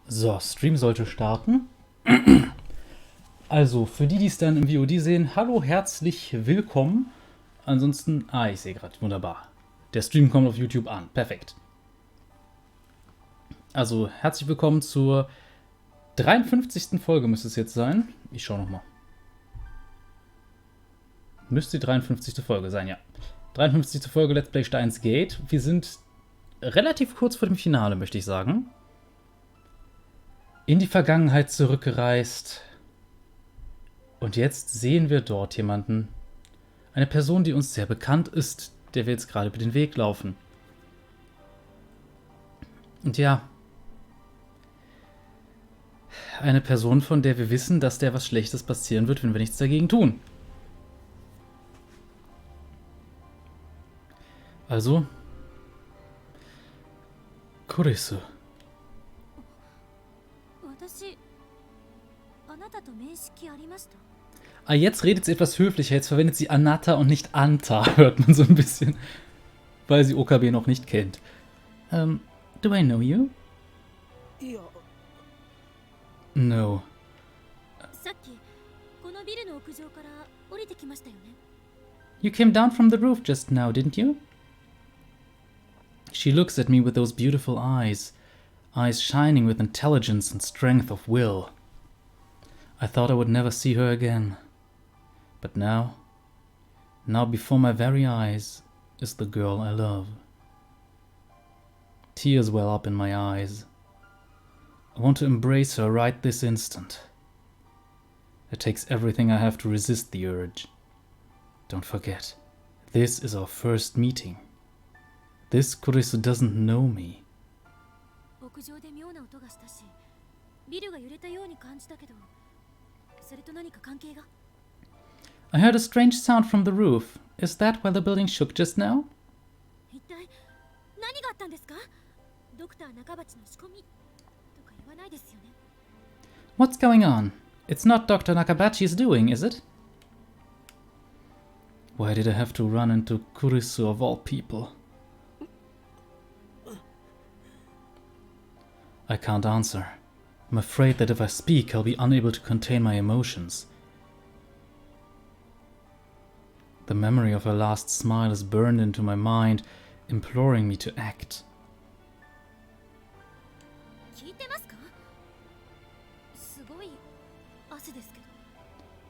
So, Stream sollte starten. Also, für die es dann im VOD sehen, hallo, herzlich willkommen. Ansonsten, ich sehe gerade, wunderbar. Der Stream kommt auf YouTube an, perfekt. Also, herzlich willkommen zur 53. Folge müsste es jetzt sein. Ich schaue nochmal. Müsste die 53. Folge sein, ja. 53. Folge Let's Play Steins Gate. Wir sind relativ kurz vor dem Finale, möchte ich sagen. In die Vergangenheit zurückgereist. Und jetzt sehen wir dort jemanden. Eine Person, die uns sehr bekannt ist, der wir jetzt gerade über den Weg laufen. Und ja, eine Person, von der wir wissen, dass der was Schlechtes passieren wird, wenn wir nichts dagegen tun. Also, Kurisu. Jetzt redet sie etwas höflicher, jetzt verwendet sie Anata und nicht Anta, hört man so ein bisschen, weil sie OKB noch nicht kennt. Do I know you? Ja. No. You came down from the roof just now, didn't you? She looks at me with those beautiful eyes shining with intelligence and strength of will. I thought I would never see her again. But now before my very eyes is the girl I love. Tears well up in my eyes. I want to embrace her right this instant. It takes everything I have to resist the urge. Don't forget, this is our first meeting. This Kurisu doesn't know me. I heard a strange sound from the roof. Is that why the building shook just now? What's going on? It's not Dr. Nakabachi's doing, is it? Why did I have to run into Kurisu of all people? I can't answer. I'm afraid that if I speak, I'll be unable to contain my emotions. The memory of her last smile is burned into my mind, imploring me to act.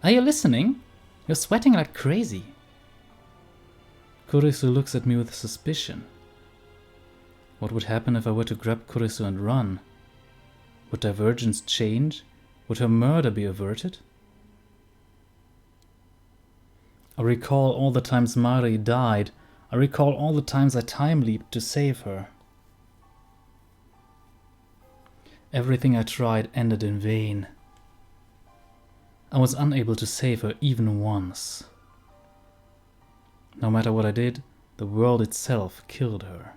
Are you listening? You're sweating like crazy. Kurisu looks at me with suspicion. What would happen if I were to grab Kurisu and run? Would divergence change? Would her murder be averted? I recall all the times Mari died. I recall all the times I time-leaped to save her. Everything I tried ended in vain. I was unable to save her even once. No matter what I did, the world itself killed her.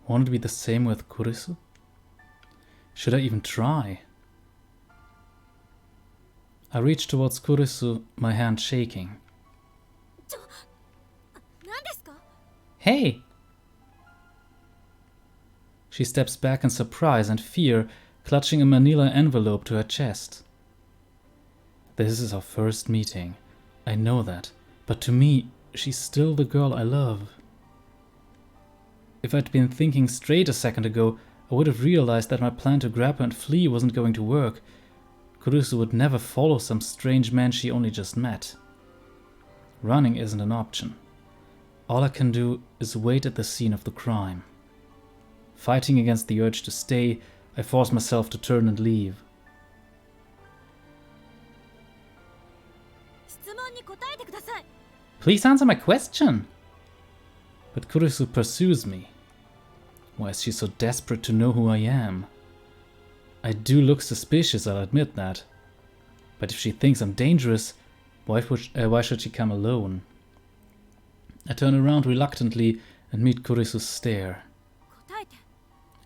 Won't it be the same with Kurisu? Should I even try? I reach towards Kurisu, my hand shaking. Hey! She steps back in surprise and fear, clutching a manila envelope to her chest. This is our first meeting. I know that, but to me, she's still the girl I love. If I'd been thinking straight a second ago, I would have realized that my plan to grab her and flee wasn't going to work. Kurisu would never follow some strange man she only just met. Running isn't an option. All I can do is wait at the scene of the crime. Fighting against the urge to stay, I force myself to turn and leave. Please answer my question! But Kurisu pursues me. Why is she so desperate to know who I am? I do look suspicious, I'll admit that. But if she thinks I'm dangerous, why should she come alone? I turn around reluctantly and meet Kurisu's stare.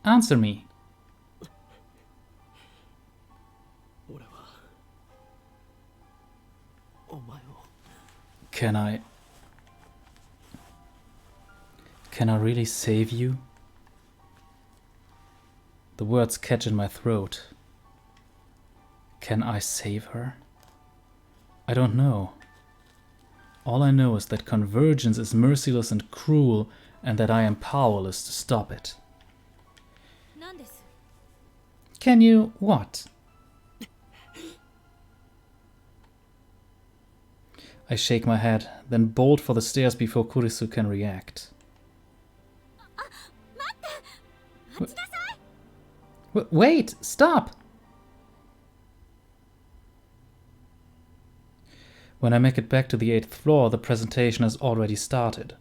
Answer me! Can I really save you? The words catch in my throat. Can I save her? I don't know. All I know is that convergence is merciless and cruel, and that I am powerless to stop it. Can you what? I shake my head, then bolt for the stairs before Kurisu can react. Wait! Stop! When I make it back to the 8th floor, the presentation has already started.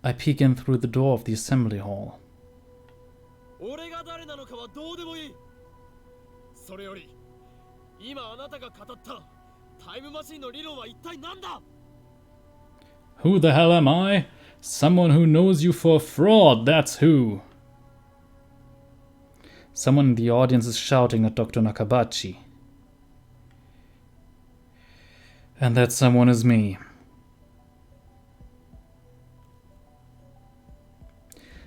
I peek in through the door of the assembly hall. Who the hell am I? Someone who knows you for a fraud, that's who. Someone in the audience is shouting at Dr. Nakabachi. And that someone is me.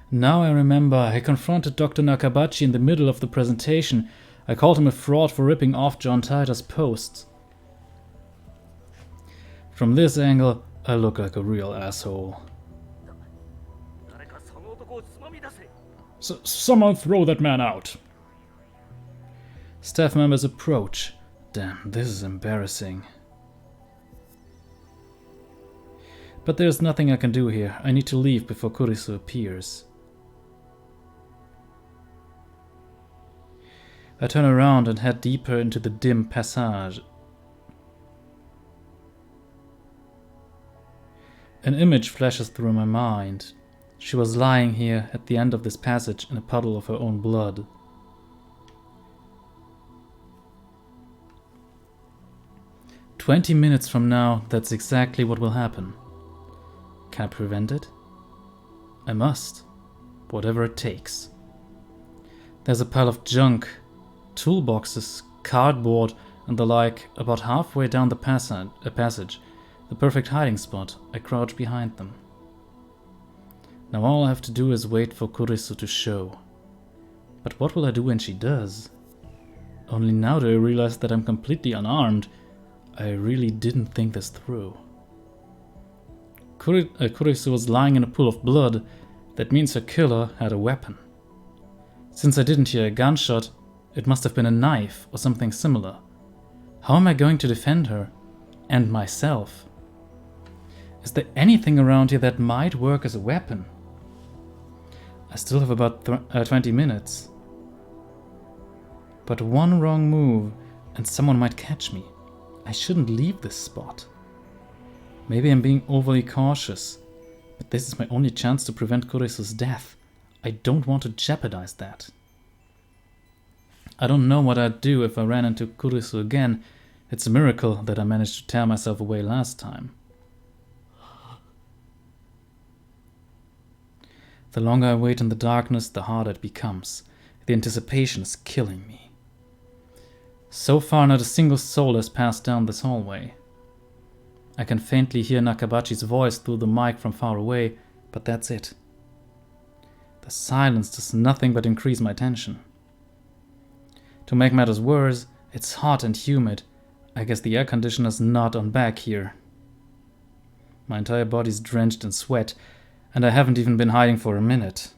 Now I remember I confronted Dr. Nakabachi in the middle of the presentation. I called him a fraud for ripping off John Titor's posts. From this angle, I look like a real asshole. Someone throw that man out. Staff members approach. Damn, this is embarrassing. But there's nothing I can do here. I need to leave before Kurisu appears. I turn around and head deeper into the dim passage. An image flashes through my mind. She was lying here at the end of this passage in a puddle of her own blood. "20 minutes from now, that's exactly what will happen. Can I prevent it? I must, whatever it takes. There's a pile of junk, toolboxes, cardboard, and the like about halfway down the passage, the perfect hiding spot. I crouch behind them. Now all I have to do is wait for Kurisu to show. But what will I do when she does? Only now do I realize that I'm completely unarmed. I really didn't think this through. Kurisu was lying in a pool of blood. That means her killer had a weapon. Since I didn't hear a gunshot, it must have been a knife or something similar. How am I going to defend her? And myself? Is there anything around here that might work as a weapon? I still have about 20 minutes. But one wrong move and someone might catch me. I shouldn't leave this spot. Maybe I'm being overly cautious, but this is my only chance to prevent Kurisu's death. I don't want to jeopardize that. I don't know what I'd do if I ran into Kurisu again. It's a miracle that I managed to tear myself away last time. The longer I wait in the darkness, the harder it becomes. The anticipation is killing me. So far, not a single soul has passed down this hallway. I can faintly hear Nakabachi's voice through the mic from far away, but that's it. The silence does nothing but increase my tension. To make matters worse, it's hot and humid. I guess the air conditioner's not on back here. My entire body's drenched in sweat, and I haven't even been hiding for a minute.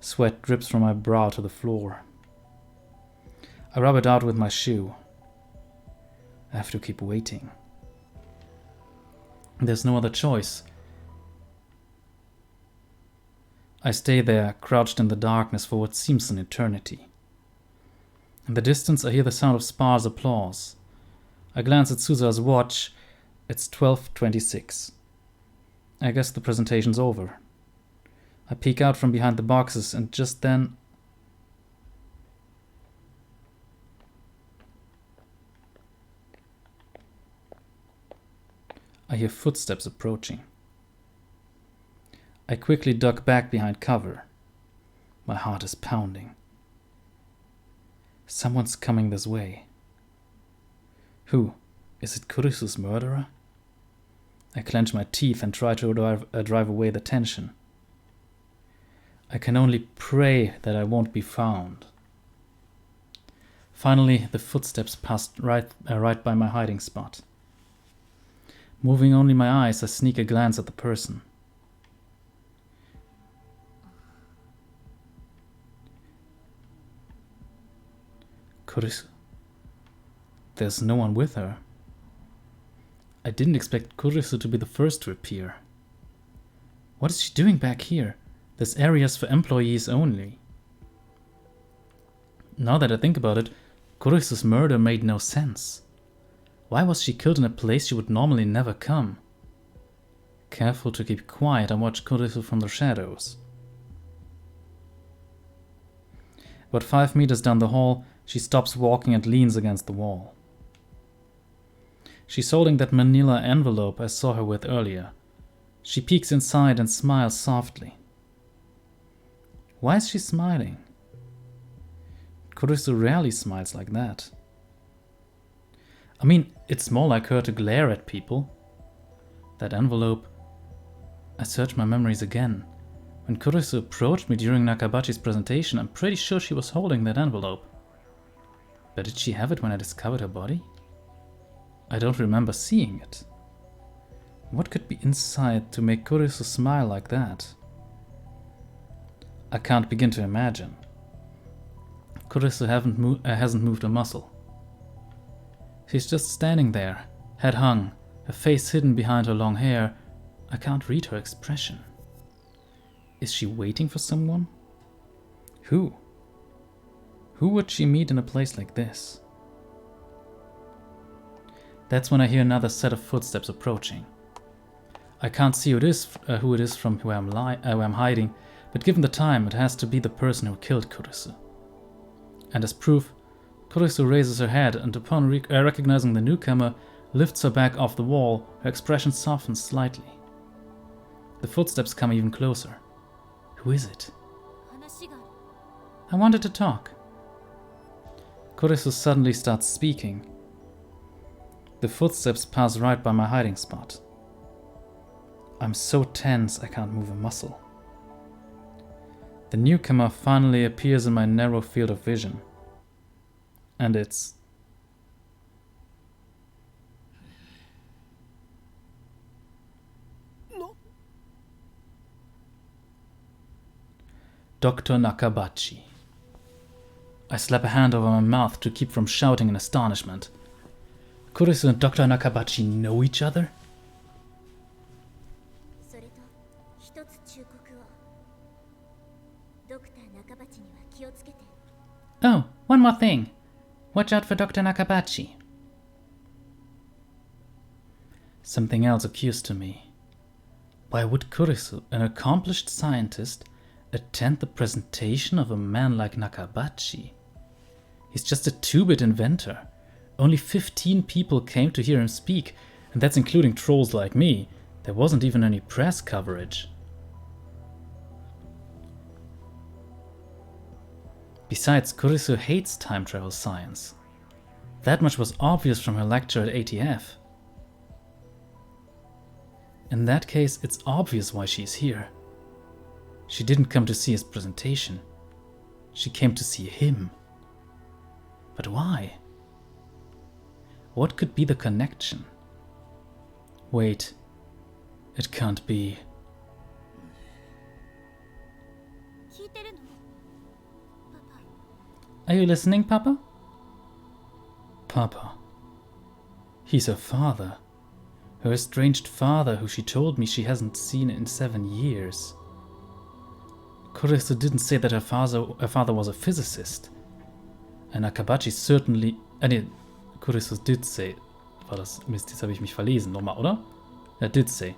Sweat drips from my brow to the floor. I rub it out with my shoe. I have to keep waiting. There's no other choice. I stay there, crouched in the darkness for what seems an eternity. In the distance, I hear the sound of sparse applause. I glance at Suza's watch. It's 12:26. I guess the presentation's over. I peek out from behind the boxes, and just then... I hear footsteps approaching. I quickly duck back behind cover. My heart is pounding. Someone's coming this way. Who? Is it Kurisu's murderer? I clench my teeth and try to drive away the tension. I can only pray that I won't be found. Finally, the footsteps passed right by my hiding spot. Moving only my eyes, I sneak a glance at the person. Kurisu. There's no one with her. I didn't expect Kurisu to be the first to appear. What is she doing back here? This area's for employees only. Now that I think about it, Kurisu's murder made no sense. Why was she killed in a place she would normally never come? Careful to keep quiet, I watch Kurisu from the shadows. About 5 meters down the hall, she stops walking and leans against the wall. She's holding that manila envelope I saw her with earlier. She peeks inside and smiles softly. Why is she smiling? Kurisu rarely smiles like that. I mean, it's more like her to glare at people. That envelope... I search my memories again. When Kurisu approached me during Nakabachi's presentation, I'm pretty sure she was holding that envelope. But did she have it when I discovered her body? I don't remember seeing it. What could be inside to make Kurisu smile like that? I can't begin to imagine. Kurisu hasn't moved a muscle. She's just standing there, head hung, her face hidden behind her long hair. I can't read her expression. Is she waiting for someone? Who? Who would she meet in a place like this? That's when I hear another set of footsteps approaching. I can't see who it is from where I'm hiding, but given the time, it has to be the person who killed Kurisu. And as proof, Kurisu raises her head and upon recognizing the newcomer, lifts her back off the wall, her expression softens slightly. The footsteps come even closer. Who is it? I wanted to talk. Kurisu suddenly starts speaking. The footsteps pass right by my hiding spot. I'm so tense I can't move a muscle. The newcomer finally appears in my narrow field of vision. And it's... Dr. Nakabachi. I slap a hand over my mouth to keep from shouting in astonishment. Kurisu and Dr. Nakabachi know each other? Oh, one more thing. Watch out for Dr. Nakabachi. Something else occurs to me. Why would Kurisu, an accomplished scientist, attend the presentation of a man like Nakabachi? He's just a 2-bit inventor. Only 15 people came to hear him speak, and that's including trolls like me. There wasn't even any press coverage. Besides, Kurisu hates time travel science. That much was obvious from her lecture at ATF. In that case, it's obvious why she's here. She didn't come to see his presentation. She came to see him. But why? What could be the connection? Wait, it can't be. Are you listening, Papa? Papa. He's her father. Her estranged father, who she told me she hasn't seen in 7 years. Kurisu didn't say that her father was a physicist. And Nakabachi certainly... Kurisu did say... Mist, jetzt habe ich mich verlesen. Nochmal, oder? Er did say.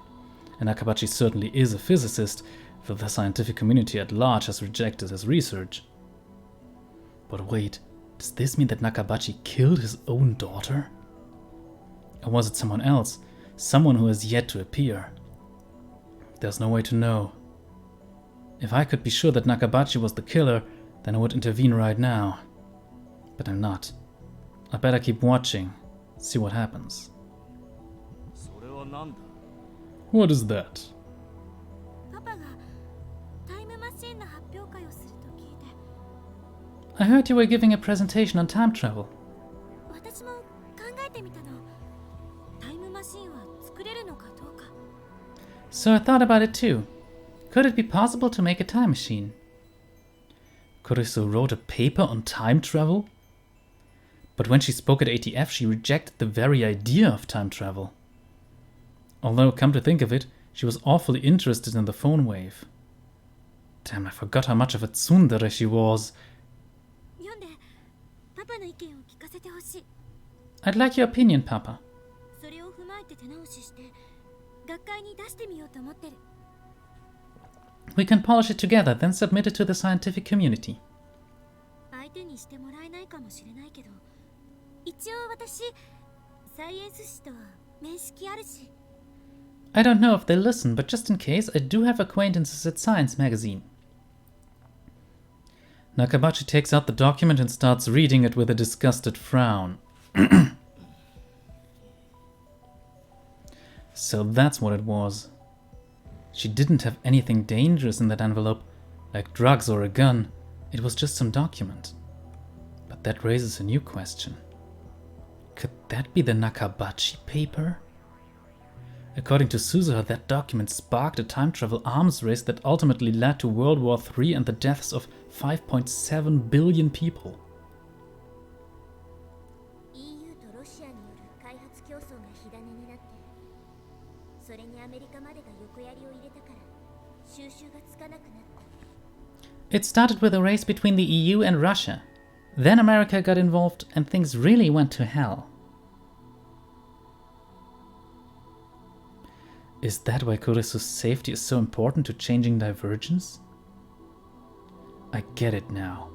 And Nakabachi certainly is a physicist, though the scientific community at large has rejected his research. But wait, does this mean that Nakabachi killed his own daughter? Or was it someone else? Someone who has yet to appear? There's no way to know. If I could be sure that Nakabachi was the killer, then I would intervene right now. But I'm not. I better keep watching, see what happens. What is that? I heard you were giving a presentation on time travel. So I thought about it too. Could it be possible to make a time machine? Kurisu wrote a paper on time travel? But when she spoke at ATF, she rejected the very idea of time travel. Although, come to think of it, she was awfully interested in the phone wave. Damn, I forgot how much of a tsundere she was. I'd like your opinion, Papa. We can polish it together, then submit it to the scientific community. I don't know if they'll listen, but just in case, I do have acquaintances at Science magazine. Nakabachi takes out the document and starts reading it with a disgusted frown. So that's what it was. She didn't have anything dangerous in that envelope, like drugs or a gun. It was just some document. But that raises a new question. Could that be the Nakabachi paper? According to Suzuha, that document sparked a time travel arms race that ultimately led to World War III and the deaths of 5.7 billion people. It started with a race between the EU and Russia. Then America got involved and things really went to hell. Is that why Kurisu's safety is so important to changing Divergence? I get it now.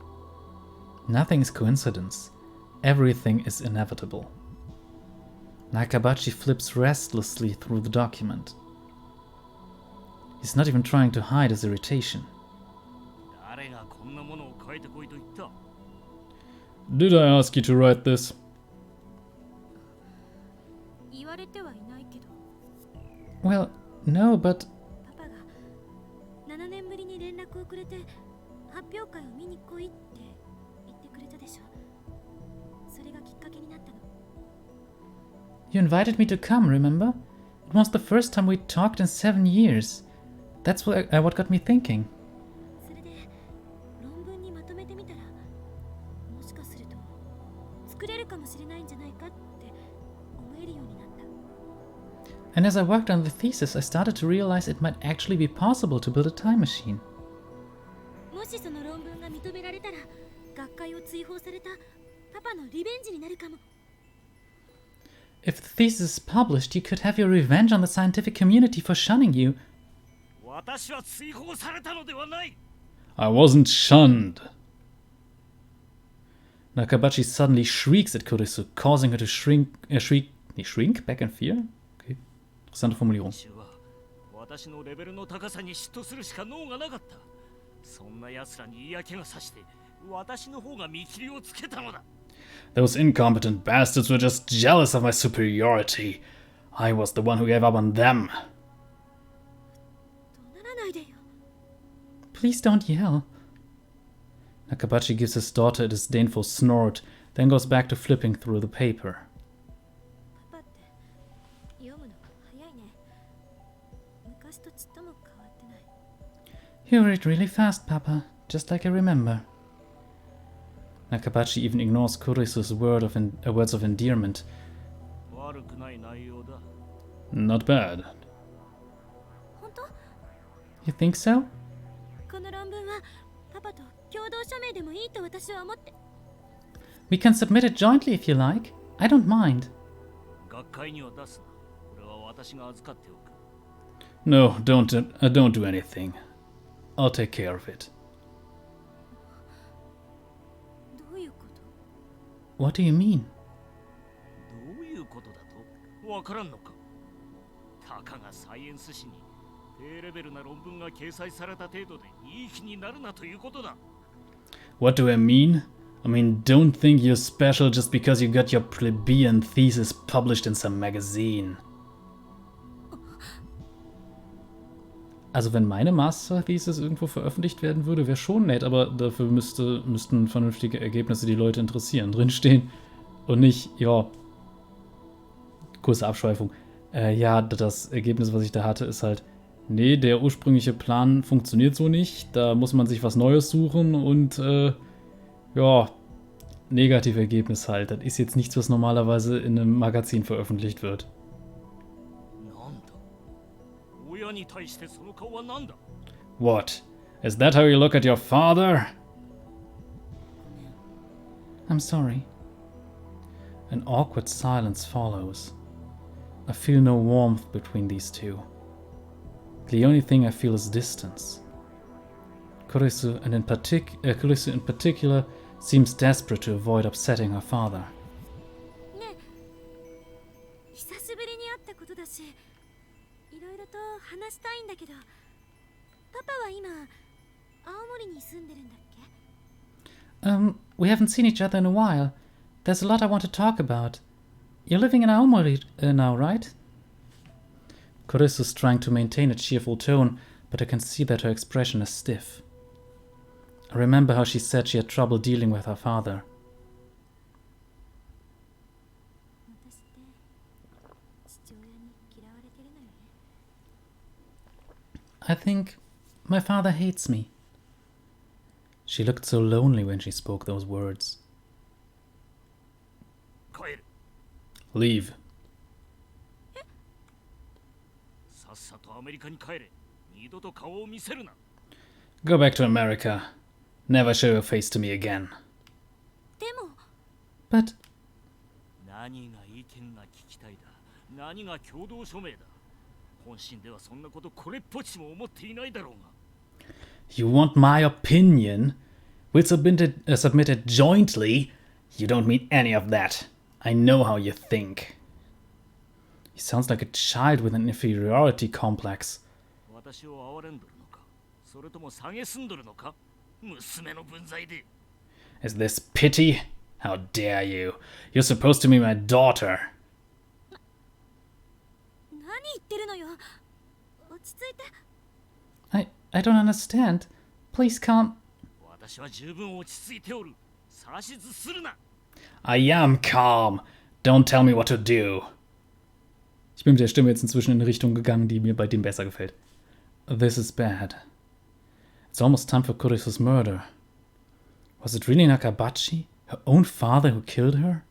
Nothing is coincidence. Everything is inevitable. Nakabachi flips restlessly through the document. He's not even trying to hide his irritation. Did I ask you to write this? Well, no, but... You invited me to come, remember? It was the first time we talked in 7 years. That's what got me thinking. And as I worked on the thesis, I started to realize it might actually be possible to build a time machine. If the thesis is published, you could have your revenge on the scientific community for shunning you. I wasn't shunned. Nakabachi suddenly shrieks at Kurisu, causing her to shrink back in fear? Okay. Interessante Formulierung. Those incompetent bastards were just jealous of my superiority. I was the one who gave up on them. Please don't yell. Nakabachi gives his daughter a disdainful snort, then goes back to flipping through the paper. You read really fast, Papa, just like I remember. Nakabachi even ignores Kurisu's words of endearment. Not bad. You think so? We can submit it jointly if you like. I don't mind. No, don't do anything. I'll take care of it. What do you mean? What do I mean? I mean, don't think you're special just because you got your plebeian thesis published in some magazine. Also wenn meine Master Thesis irgendwo veröffentlicht werden würde, wäre schon nett, aber dafür müssten vernünftige Ergebnisse die Leute interessieren, drinstehen. Und nicht, ja, kurze Abschweifung. Ja, das Ergebnis, was ich da hatte, ist halt, nee, der ursprüngliche Plan funktioniert so nicht, da muss man sich was Neues suchen und, ja, Negativergebnis halt. Das ist jetzt nichts, was normalerweise in einem Magazin veröffentlicht wird. What? Is that how you look at your father? I'm sorry. An awkward silence follows. I feel no warmth between these two. The only thing I feel is distance. Kurisu in particular seems desperate to avoid upsetting her father. 久しぶりに会ったことだし、いろいろと話したいんだけど、パパは今青森に住んでるんだっけ? We haven't seen each other in a while. There's a lot I want to talk about. You're living in Aomori now, right? Kurisu's trying to maintain a cheerful tone, but I can see that her expression is stiff. I remember how she said she had trouble dealing with her father. I think my father hates me. She looked so lonely when she spoke those words. Leave. Go back to America. Never show your face to me again. But... You want my opinion? We'll submit it jointly? You don't mean any of that. I know how you think. He sounds like a child with an inferiority complex. Is this pity? How dare you? You're supposed to be my daughter. I don't understand. Please calm. I am calm. Don't tell me what to do. Ich bin mit der Stimme jetzt inzwischen in eine Richtung gegangen, die mir bei dem besser gefällt. This is bad. It's almost time for Kurisu's murder. Was it really Nakabachi, her own father, who killed her?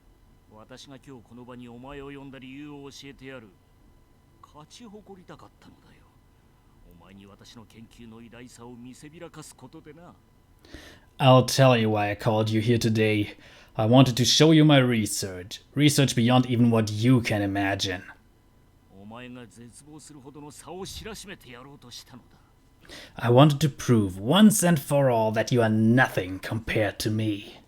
I'll tell you why I called you here today. I wanted to show you my research. Research beyond even what you can imagine. I wanted to prove once and for all that you are nothing compared to me.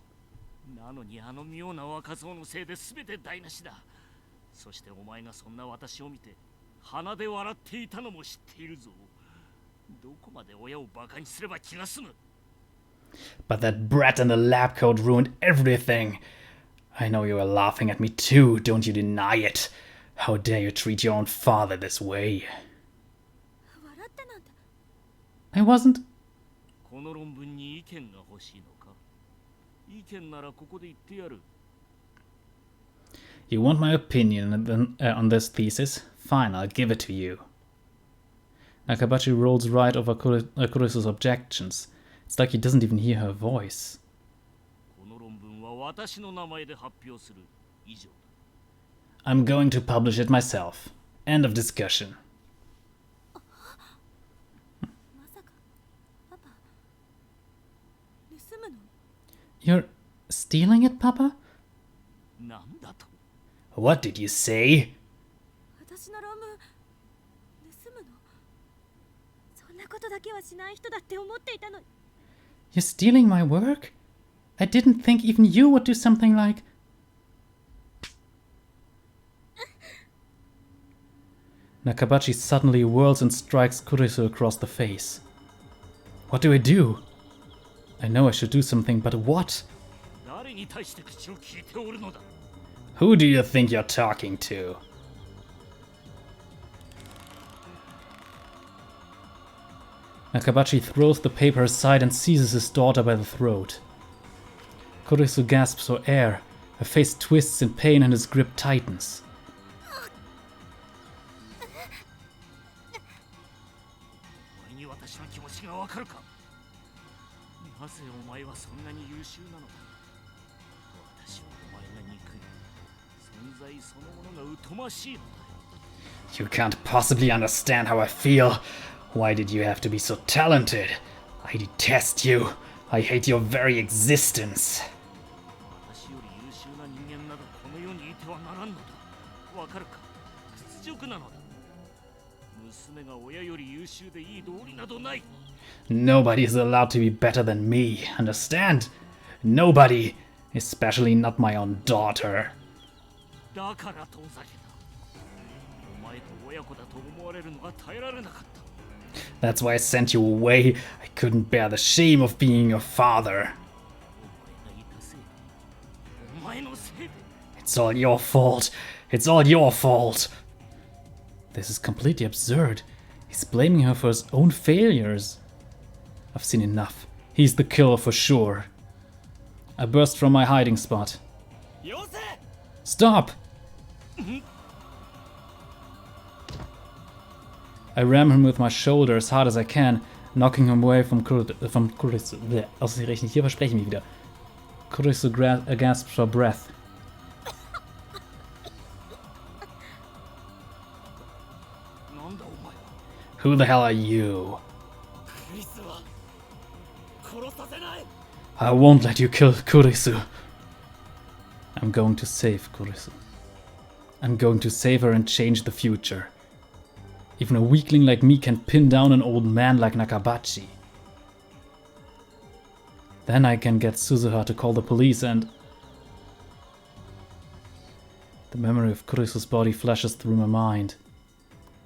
But that brat in the lab coat ruined everything. I know you are laughing at me too, don't you deny it. How dare you treat your own father this way? I wasn't. You want my opinion on this thesis? Fine, I'll give it to you. Nakabachi rolls right over Kurisu's objections. It's like he doesn't even hear her voice. I'm going to publish it myself. End of discussion. You're stealing it, Papa? What did you say? You're stealing my work? I didn't think even you would do something like... Nakabachi suddenly whirls and strikes Kurisu across the face. What do I do? I know I should do something, but what? Who do you think you're talking to? Nakabachi throws the paper aside and seizes his daughter by the throat. Kurisu gasps for air. Her face twists in pain and his grip tightens. You can't possibly understand how I feel. Why did you have to be so talented? I detest you. I hate your very existence. Nobody is allowed to be better than me, understand? Nobody, especially not my own daughter. That's why I sent you away. I couldn't bear the shame of being your father. It's all your fault. It's all your fault. This is completely absurd. He's blaming her for his own failures. I've seen enough. He's the killer for sure. I burst from my hiding spot. Stop! I ram him with my shoulder as hard as I can, knocking him away from Kurisu. Ausgerechnet, hier verspreche ich mich wieder. Kurisu gasps for breath. Who the hell are you? I won't let you kill Kurisu. I'm going to save Kurisu. I'm going to save her and change the future. Even a weakling like me can pin down an old man like Nakabachi. Then I can get Suzuha to call the police and... The memory of Kurisu's body flashes through my mind.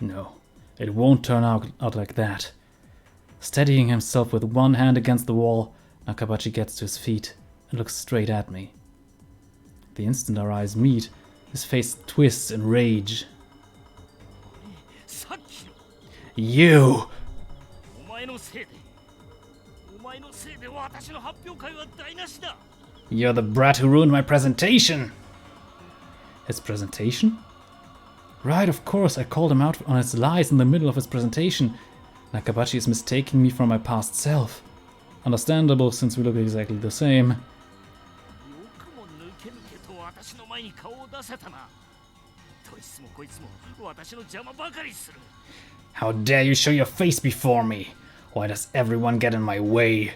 No, it won't turn out like that. Steadying himself with one hand against the wall, Nakabachi gets to his feet and looks straight at me. The instant our eyes meet, his face twists in rage. You! You're the brat who ruined my presentation! His presentation? Right, of course, I called him out on his lies in the middle of his presentation. Nakabachi is mistaking me for my past self. Understandable, since we look exactly the same. How dare you show your face before me? Why does everyone get in my way?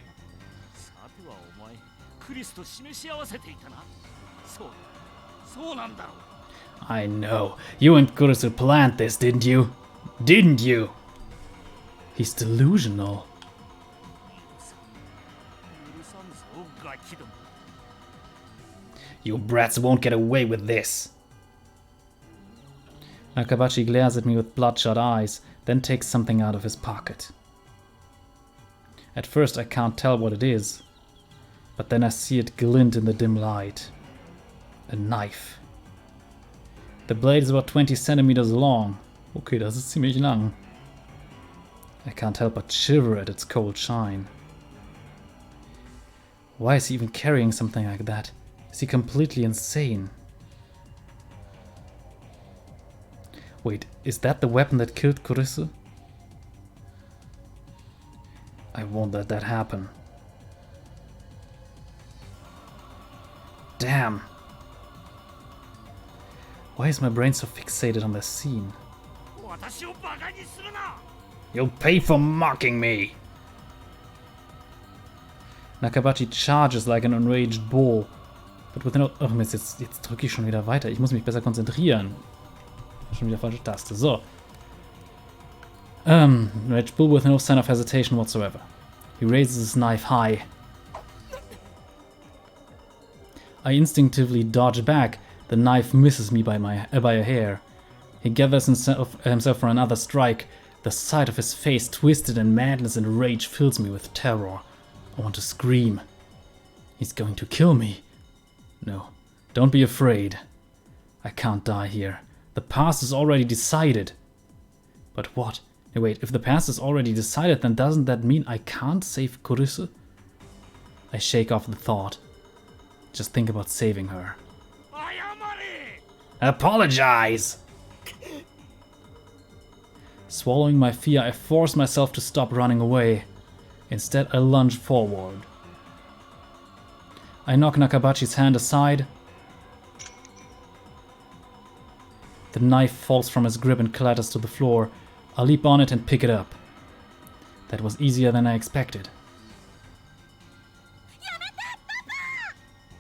I know. You and Kurisu planned this, didn't you? Didn't you? He's delusional. You brats won't get away with this. Nakabachi glares at me with bloodshot eyes, then takes something out of his pocket. At first I can't tell what it is, but then I see it glint in the dim light. A knife. The blade is about 20 centimeters long. Okay, das ist ziemlich lang. I can't help but shiver at its cold shine. Why is he even carrying something like that? Is he completely insane? Wait, is that the weapon that killed Kurisu? I won't let that happen. Damn! Why is my brain so fixated on this scene? You'll pay for mocking me! Nakabachi charges like an enraged bull. But with no... Oh Mist, jetzt drücke ich schon wieder weiter. Ich muss mich besser konzentrieren. Schon wieder falsche Taste. So. Enraged bull with no sign of hesitation whatsoever. He raises his knife high. I instinctively dodge back. The knife misses me by a hair. He gathers himself for another strike. The sight of his face twisted in madness and rage fills me with terror. I want to scream. He's going to kill me. No, don't be afraid. I can't die here. The past is already decided. But what Hey, wait, if the past is already decided, then doesn't that mean I can't save Kurisu? I shake off the thought. Just think about saving her. Apologize! Swallowing my fear, I force myself to stop running away. Instead, I lunge forward. I knock Nakabachi's hand aside. The knife falls from his grip and clatters to the floor. I leap on it and pick it up. That was easier than I expected.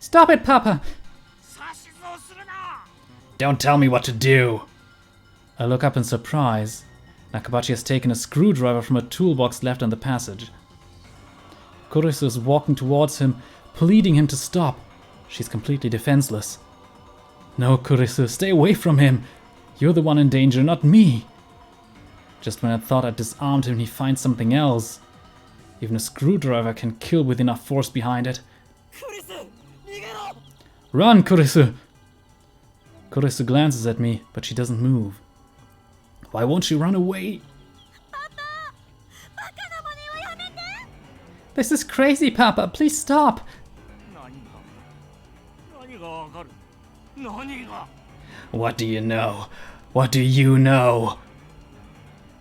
Stop it, Papa! Don't tell me what to do! I look up in surprise. Nakabachi has taken a screwdriver from a toolbox left in the passage. Kurisu is walking towards him, pleading him to stop. She's completely defenseless. No, Kurisu, stay away from him! You're the one in danger, not me! Just when I thought I'd disarmed him, he finds something else. Even a screwdriver can kill with enough force behind it. Run, Kurisu! Kurisu glances at me, but she doesn't move. Why won't she run away? This is crazy, Papa! Please stop! What do you know? What do you know?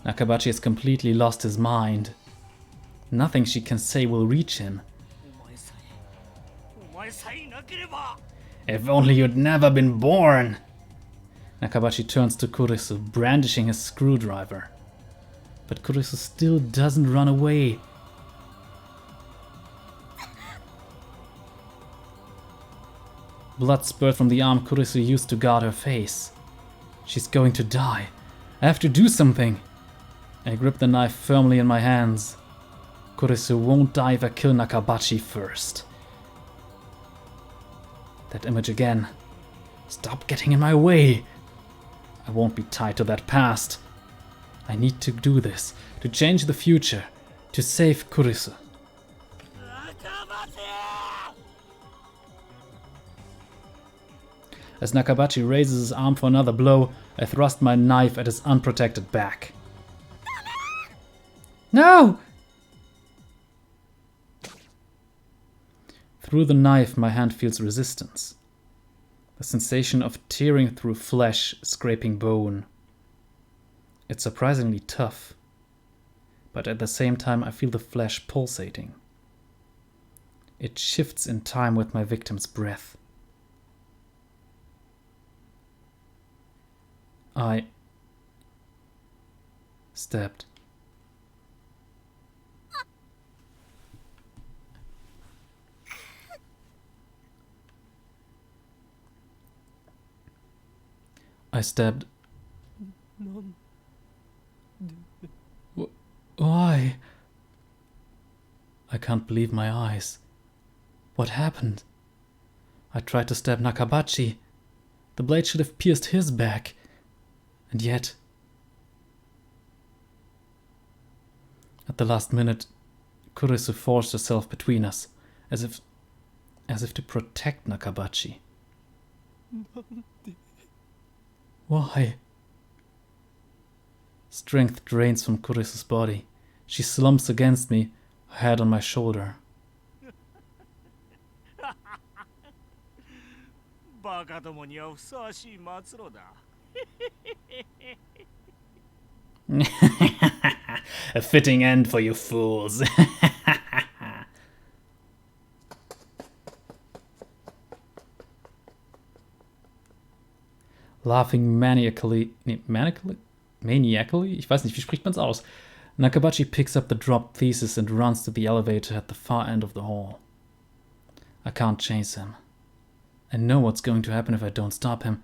Nakabachi has completely lost his mind. Nothing she can say will reach him. If only you'd never been born! Nakabachi turns to Kurisu, brandishing his screwdriver. But Kurisu still doesn't run away. Blood spurts from the arm Kurisu used to guard her face. She's going to die. I have to do something. I grip the knife firmly in my hands. Kurisu won't die if I kill Nakabachi first. That image again. Stop getting in my way. I won't be tied to that past. I need to do this, to change the future, to save Kurisu. As Nakabachi raises his arm for another blow, I thrust my knife at his unprotected back. No! Through the knife, my hand feels resistance. The sensation of tearing through flesh, scraping bone. It's surprisingly tough, but at the same time I feel the flesh pulsating. It shifts in time with my victim's breath. I stabbed. I stabbed. Why? I can't believe my eyes. What happened? I tried to stab Nakabachi. The blade should have pierced his back. And yet, at the last minute, Kurisu forced herself between us, as if to protect Nakabachi. Why? Strength drains from Kurisu's body. She slumps against me, her head on my shoulder. A fitting end for you fools. Laughing maniacally? Maniacally? Ich weiß nicht, wie spricht man's aus? Nakabachi picks up the dropped thesis and runs to the elevator at the far end of the hall. I can't chase him. I know what's going to happen if I don't stop him,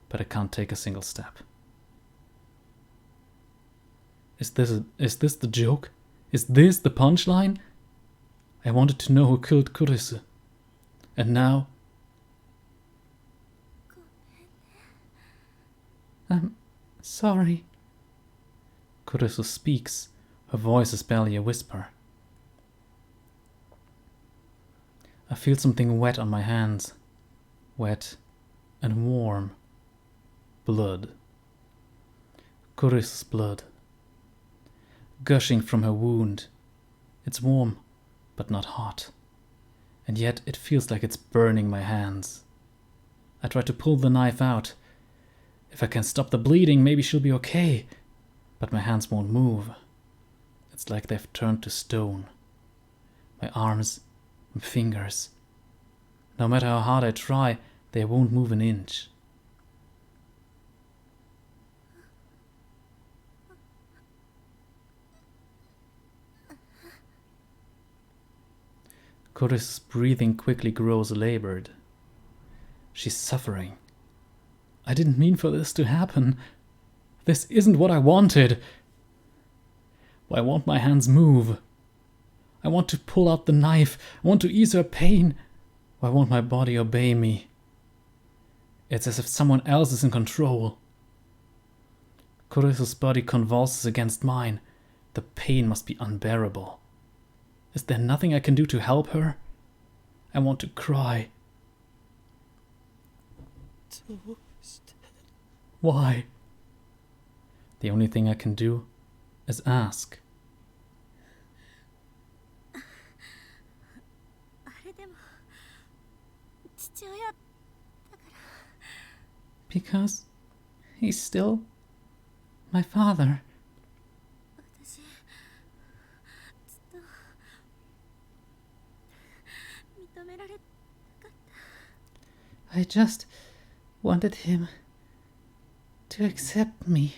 but I can't take a single step. Is this the joke? Is this the punchline? I wanted to know who killed Kurisu. And now... I'm sorry. Kurisu speaks. Her voice is barely a whisper. I feel something wet on my hands. Wet and warm. Blood. Kurisu's blood. gushing from her wound. It's warm, but not hot. And yet it feels like it's burning my hands. I try to pull the knife out. If I can stop the bleeding, maybe she'll be okay. But my hands won't move. It's like they've turned to stone. My arms, my fingers. No matter how hard I try, they won't move an inch. Kuri's breathing quickly grows labored. She's suffering. I didn't mean for this to happen. This isn't what I wanted. Why won't my hands move? I want to pull out the knife. I want to ease her pain. Why won't my body obey me? It's as if someone else is in control. Kuri's body convulses against mine. The pain must be unbearable. Is there nothing I can do to help her? I want to cry. Why? The only thing I can do is ask. Because he's still my father. I just wanted him to accept me.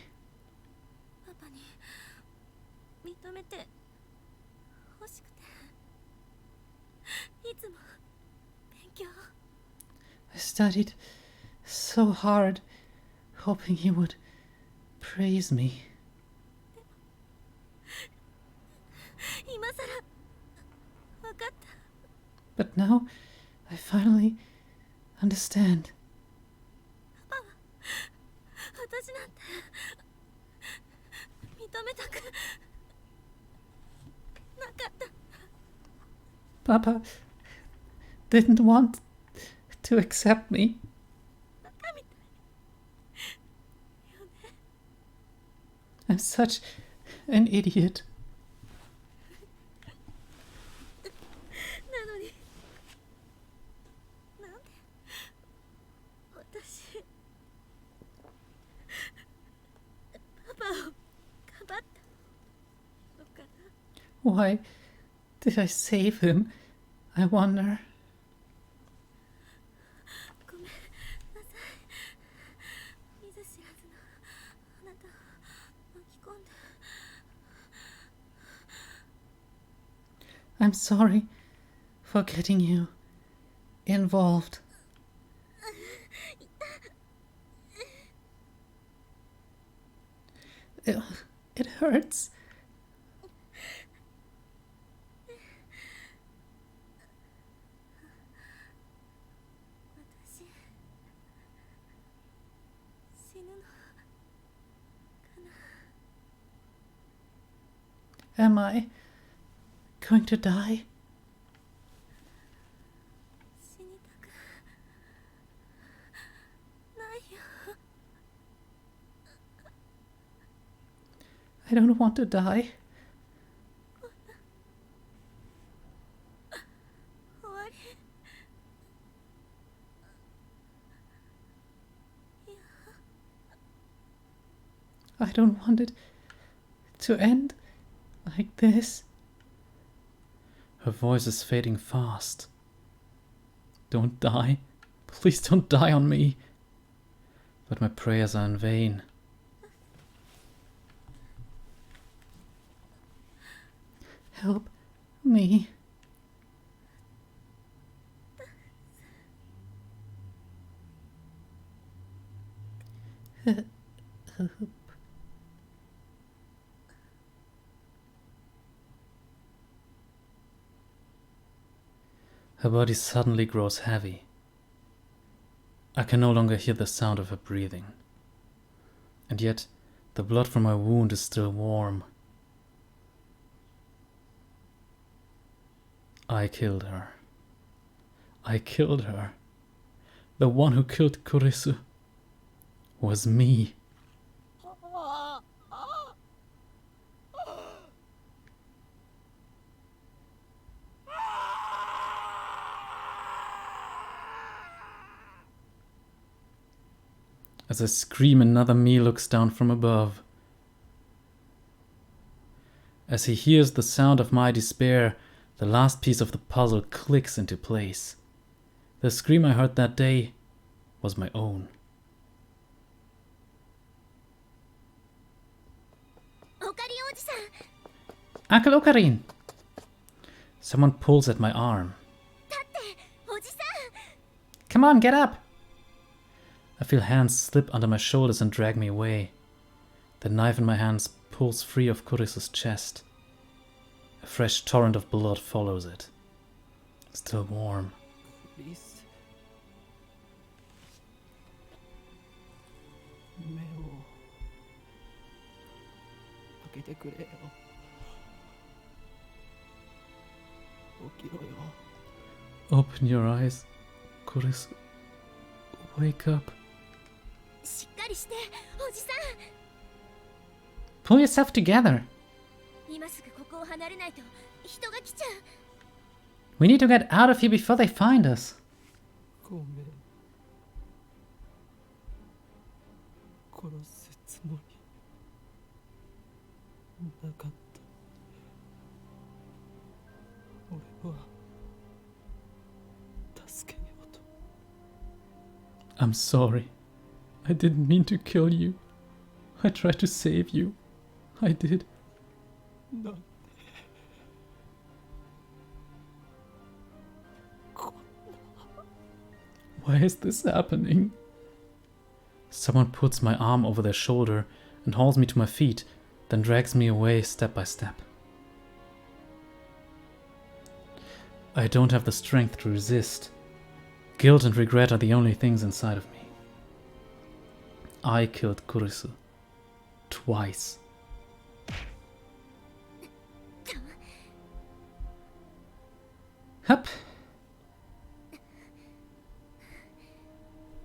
I studied so hard, hoping he would praise me. But now I finally understand. Papa didn't want to accept me. I'm such an idiot. Why did I save him, I wonder? I'm sorry for getting you involved. It hurts. Am I going to die? I don't want to die. I don't want it to end like this. Her voice is fading fast. Don't die. Please don't die on me. But my prayers are in vain. Help me. Help. Her body suddenly grows heavy. I can no longer hear the sound of her breathing. And yet, the blood from her wound is still warm. I killed her. I killed her. The one who killed Kurisu was me. As I scream, another me looks down from above. As he hears the sound of my despair, the last piece of the puzzle clicks into place. The scream I heard that day was my own. Uncle Ocarine! Someone pulls at my arm. Come on, get up! I feel hands slip under my shoulders and drag me away. The knife in my hands pulls free of Kurisu's chest. A fresh torrent of blood follows it. Still warm. Please. 目を開けてくれよ。起きろよ。 Open your eyes, Kurisu. Wake up. しっかりして、おじさん。 Pull yourself together. 今すぐここを離れないと人が来ちゃう。 We need to get out of here before they find us. ごめん。殺すつもりなかった。俺は助けようと。 I'm sorry. I didn't mean to kill you. I tried to save you. I did. なんでこんな。 Why is this happening? Someone puts my arm over their shoulder and hauls me to my feet, then drags me away step by step. I don't have the strength to resist. Guilt and regret are the only things inside of me. I killed Kurisu. Twice. Hup.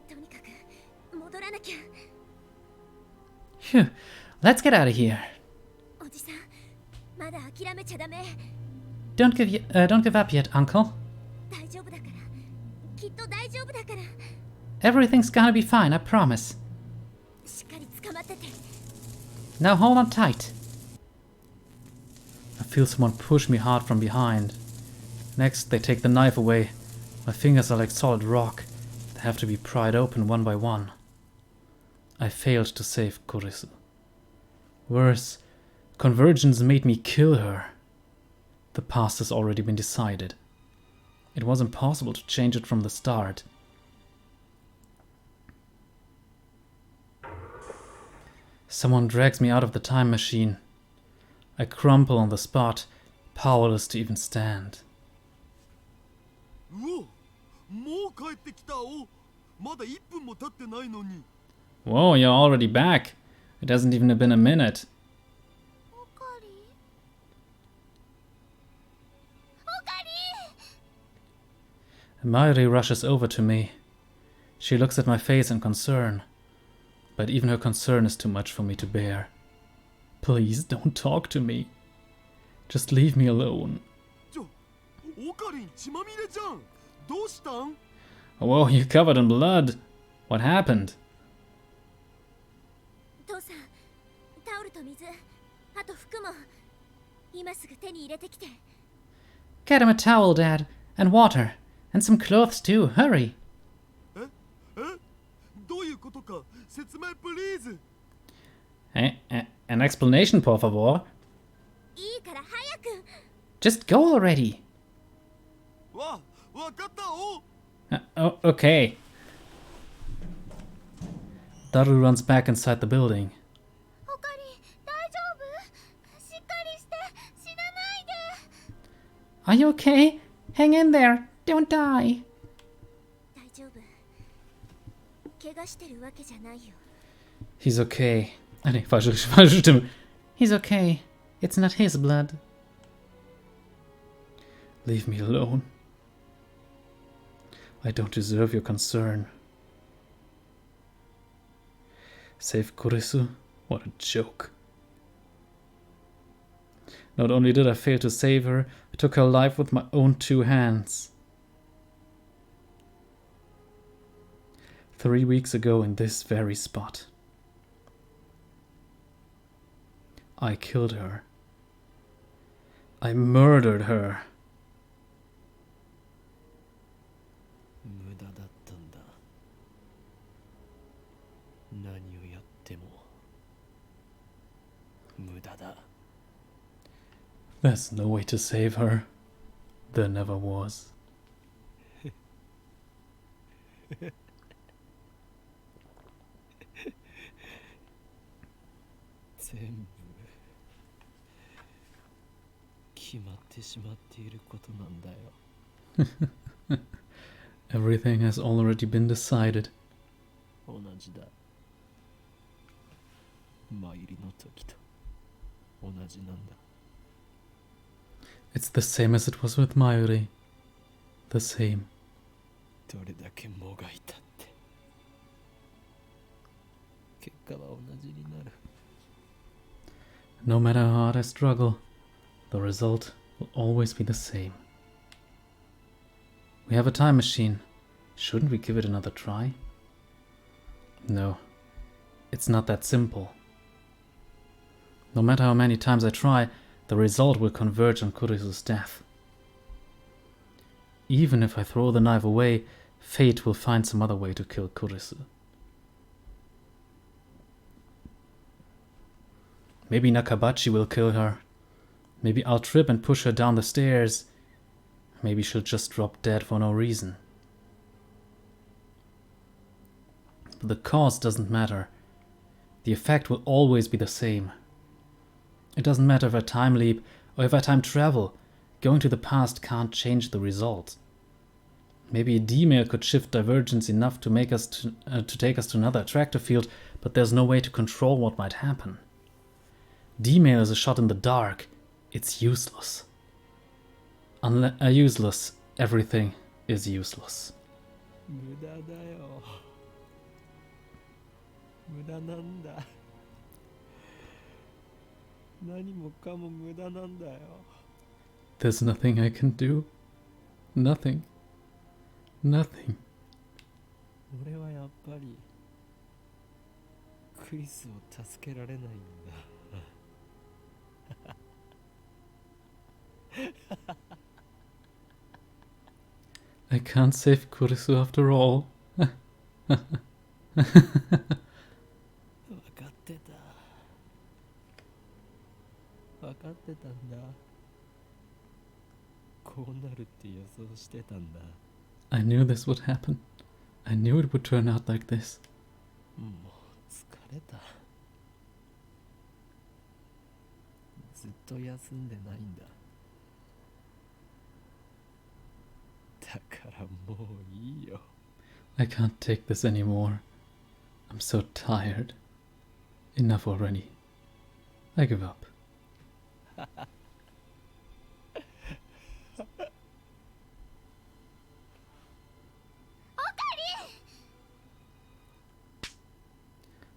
とにかく戻らなきゃ。 Phew. Let's get out of here. おじさん、まだ諦めちゃダメ。 Don't give up yet, Uncle. 大丈夫だから。きっと大丈夫だから。 Everything's gonna be fine, I promise. しっかり捕まってて。 Now hold on tight. I feel someone push me hard from behind. Next, they take the knife away. My fingers are like solid rock. They have to be pried open one by one. I failed to save Kurisu. Worse, convergence made me kill her. The past has already been decided. It was impossible to change it from the start. Someone drags me out of the time machine. I crumple on the spot, powerless to even stand. うお、もう帰ってきたお。まだ1分も経ってないのに。 Whoa, you're already back. It hasn't even been a minute. おかり。おかり。 Mayuri rushes over to me. She looks at my face in concern. But even her concern is too much for me to bear. Please don't talk to me. Just leave me alone. オカリン血まみれじゃん。どうしたん？ Whoa, you're covered in blood. What happened? 父さん、タオルと水、あと服も今すぐ手に入れてきて。 Get him a towel, Dad, and water, and some clothes too. Hurry. どういうことか説明プリーズ。 An explanation, por favor. いいから早く。 Just go already. わかったお。 Oh, okay. Daru runs back inside the building. おかり、大丈夫？しっかりして、死なないで。 Are you okay? Hang in there. Don't die. 大丈夫。怪我してるわけじゃないよ。 He's okay. Ah, nee, falsche Stimme. He's okay. It's not his blood. Leave me alone. I don't deserve your concern. Save Kurisu? What a joke. Not only did I fail to save her, I took her life with my own 2 hands. 3 weeks ago in this very spot. I killed her. I murdered her. 無駄だったんだ。何をやっても無駄だ。 There's no way to save her. There never was. 全部決まってしまっていることなんだよ。 Everything has already been decided. 同じだ。参りの時と同じなんだ。 It's the same as it was with Mayuri. The same. どれだけもがいたって結果は同じになる。 No matter how hard I struggle, the result will always be the same. We have a time machine. Shouldn't we give it another try? No, it's not that simple. No matter how many times I try, the result will converge on Kurisu's death. Even if I throw the knife away, fate will find some other way to kill Kurisu. Maybe Nakabachi will kill her. Maybe I'll trip and push her down the stairs. Maybe she'll just drop dead for no reason. But the cause doesn't matter. The effect will always be the same. It doesn't matter if I time leap or if I time travel. Going to the past can't change the result. Maybe a D-mail could shift divergence enough to make us to take us to another attractor field, but there's no way to control what might happen. D-mail is a shot in the dark. It's useless. Useless. Everything is useless. 無駄だよ。無駄なんだ。何もかも無駄なんだよ。 There's nothing I can do. Nothing. Nothing. 俺はやっぱりクリスを助けられないんだ。 I can't save Kurisu after all. 分かってた。分かってたんだ。こうなるって予想してたんだ。 I knew this would happen. I knew it would turn out like this. もう疲れた。ずっと休んでないんだ。だからもういいよ。 I can't take this anymore. I'm so tired. Enough already. I give up.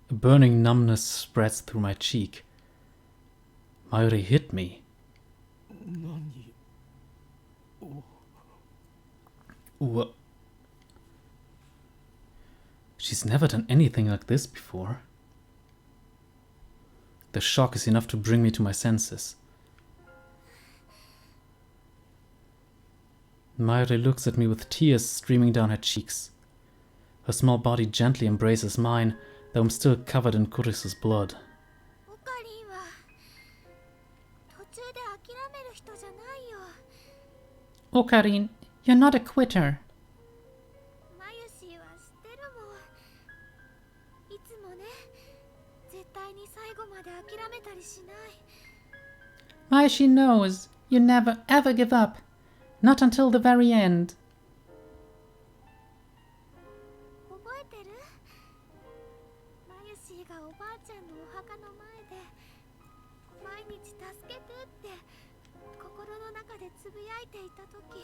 A burning numbness spreads through my cheek. Mayuri hit me. 何？お。 Wha- She's never done anything like this before. The shock is enough to bring me to my senses. Mayuri looks at me with tears streaming down her cheeks. Her small body gently embraces mine, though I'm still covered in Kurisu's blood. オカリンは途中で諦める人じゃないよ。 Okarin, you're not a quitter. マユシーは知ってるもん。いつもね、絶対に最後まで諦めたりしない。 Maishi knows you never ever give up. Not until the very end. 覚えてる？マユシーがおばあちゃんのお墓の前で毎日助けてって心の中でつぶやいていたとき。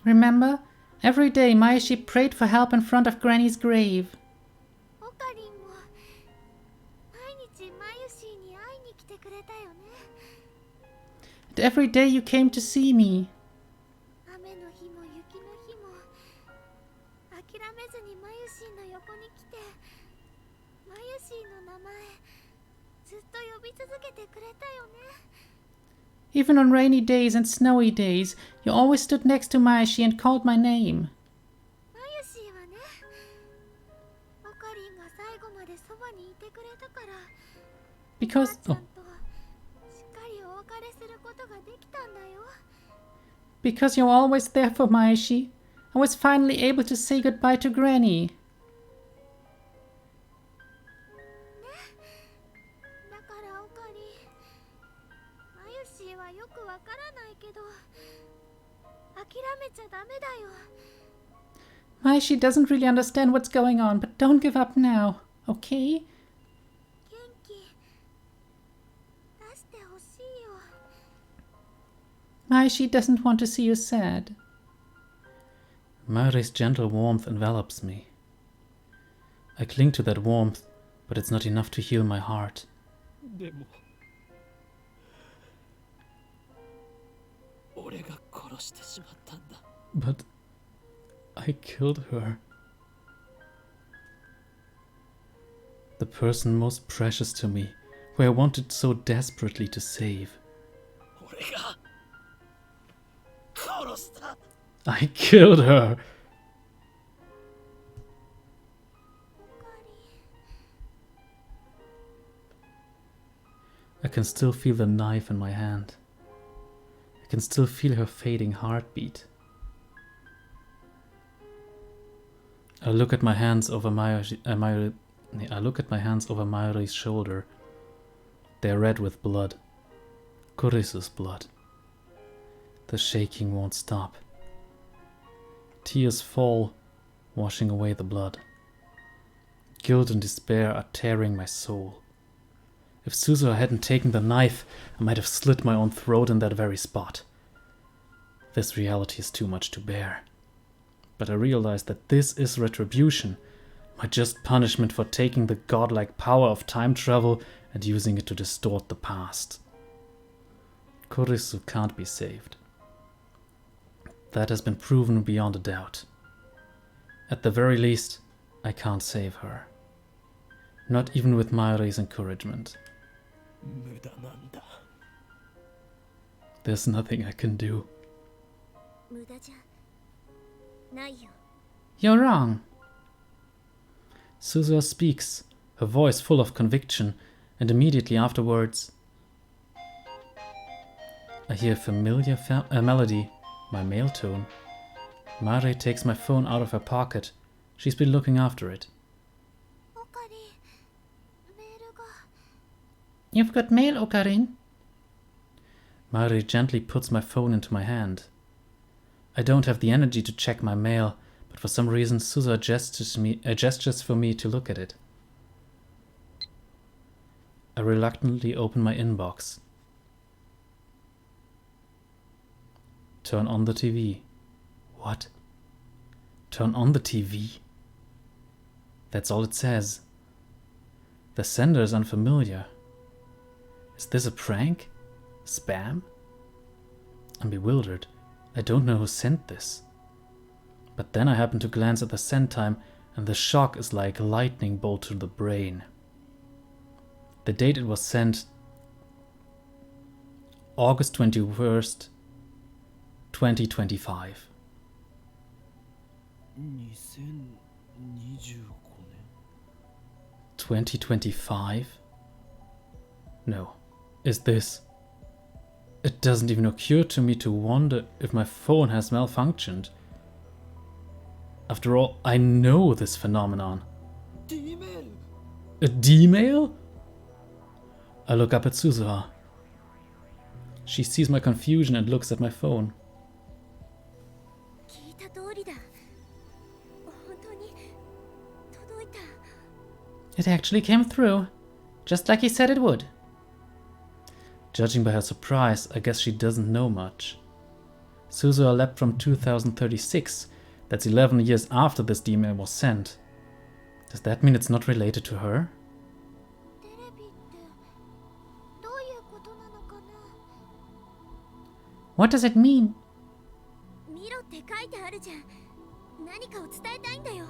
Remember? Every day Maishi prayed for help in front of Granny's grave. オカリンも毎日マユシーに会いに来てくれたよね。 And every day you came to see me. 雨の日も雪の日も諦めずにマユシーの横に来て、マユシーの名前ずっと呼び続けてくれたよね。 Even on rainy days and snowy days, you always stood next to Maishi and called my name. マユシーはね、オカリンが最後までそばにいてくれたから、 Because... ちゃん Oh. としっかりお別れすることができたんだよ。 Because you're always there for Maishi, I was finally able to say goodbye to Granny. だからオカリン、マユシーはよくわからないけど、諦めちゃダメだよ。 Maishi doesn't really understand what's going on, but don't give up now, okay? 元気出してほしいよ。 Maishi doesn't want to see you sad. Mari's gentle warmth envelops me. I cling to that warmth, but it's not enough to heal my heart. でも俺が殺してしまったんだ。 But I killed her. The person most precious to me, who I wanted so desperately to save. 俺が殺した。 I killed her! オカリン、 I can still feel the knife in my hand. I can still feel her fading heartbeat. I look at my hands over Mayuri's shoulder. They are red with blood. Kurisu's blood. The shaking won't stop. Tears fall, washing away the blood. Guilt and despair are tearing my soul. If Suzuha hadn't taken the knife, I might have slit my own throat in that very spot. This reality is too much to bear. But I realize that this is retribution, my just punishment for taking the godlike power of time travel and using it to distort the past. Kurisu can't be saved. That has been proven beyond a doubt. At the very least, I can't save her. Not even with Mayuri's encouragement. 無駄なんだ。 There's nothing I can do. 無駄じゃないよ。 You're wrong. Suzuha speaks, her voice full of conviction, and immediately afterwards I hear a familiar melody, my male tone. Mare takes my phone out of her pocket. She's been looking after it. オカリン、メールが。 You've got mail, Okarin. Mare gently puts my phone into my hand. I don't have the energy to check my mail, but for some reason Suzuha gestures for me to look at it. I reluctantly open my inbox. Turn on the TV. What? Turn on the TV? That's all it says. The sender is unfamiliar. Is this a prank? Spam? I'm bewildered. I don't know who sent this. But then I happen to glance at the send time, and the shock is like a lightning bolt to the brain. The date it was sent: August 21st, 2025. 2025年。 2025? No. Is this... It doesn't even occur to me to wonder if my phone has malfunctioned. After all, I know this phenomenon. Dメール。 A D-mail? I look up at Suzuha. She sees my confusion and looks at my phone. 聞いた通りだ。本当に届いた。 It actually came through, just like he said it would. Judging by her surprise, I guess she doesn't know much. Suzuha leapt from 2036. That's 11 years after this D-mail was sent. Does that mean it's not related to her? テレビってどういうことなのかな。 What does it mean? 見ろって書いてあるじゃん。何かを伝えたいんだよ。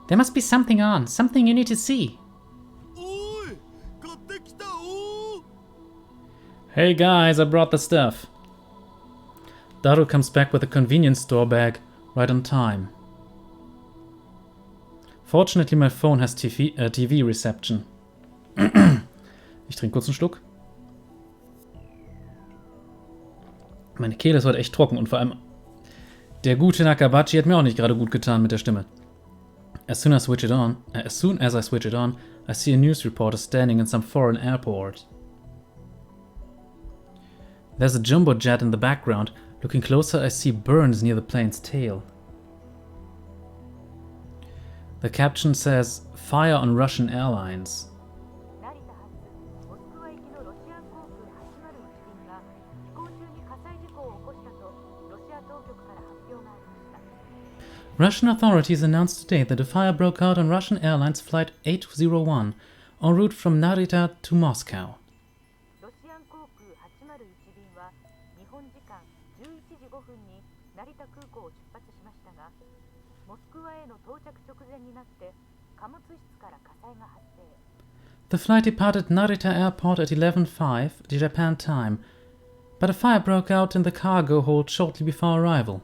There must be something on, something you need to see. おい、買ってきたお。 Hey guys, I brought the stuff. Daru comes back with a convenience store bag right on time. Fortunately, my phone has TV reception. Ich trinke kurz einen Schluck. Meine Kehle ist heute echt trocken und vor allem der gute Nakabachi hat mir auch nicht gerade gut getan mit der Stimme. As soon as I switch it on, I see a news reporter standing in some foreign airport. There's a jumbo jet in the background. Looking closer, I see burns near the plane's tail. The caption says, "Fire on Russian airlines." Russian authorities announced today that a fire broke out on Russian Airlines Flight 801 en route from Narita to Moscow. The flight departed Narita Airport at 11:05 Japan time, but a fire broke out in the cargo hold shortly before arrival.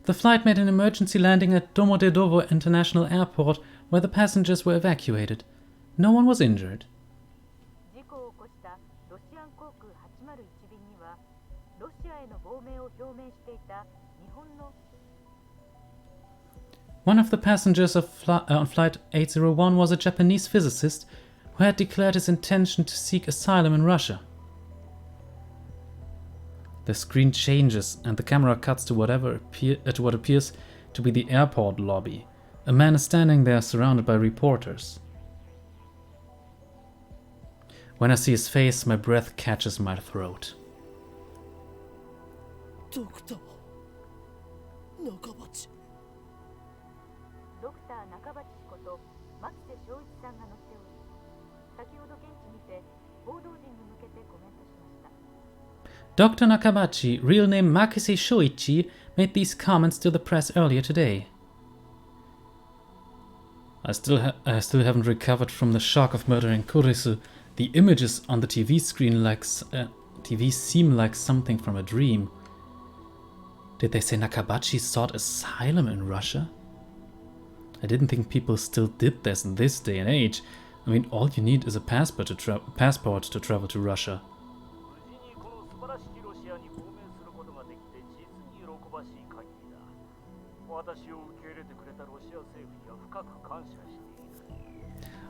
The flight made an emergency landing at Domodedovo International Airport, where the passengers were evacuated. No one was injured. One of the passengers on Flight 801 was a Japanese physicist who had declared his intention to seek asylum in Russia. The screen changes and the camera cuts to what appears to be the airport lobby. A man is standing there surrounded by reporters. When I see his face, my breath catches my throat. Doctor Nakabachi. Dr. Nakabachi, real name Makise Shoichi, made these comments to the press earlier today. I still haven't recovered from the shock of murdering Kurisu. The images on the TV screen seem like something from a dream. Did they say Nakabachi sought asylum in Russia? I didn't think people still did this in this day and age. I mean, all you need is a passport to travel to Russia.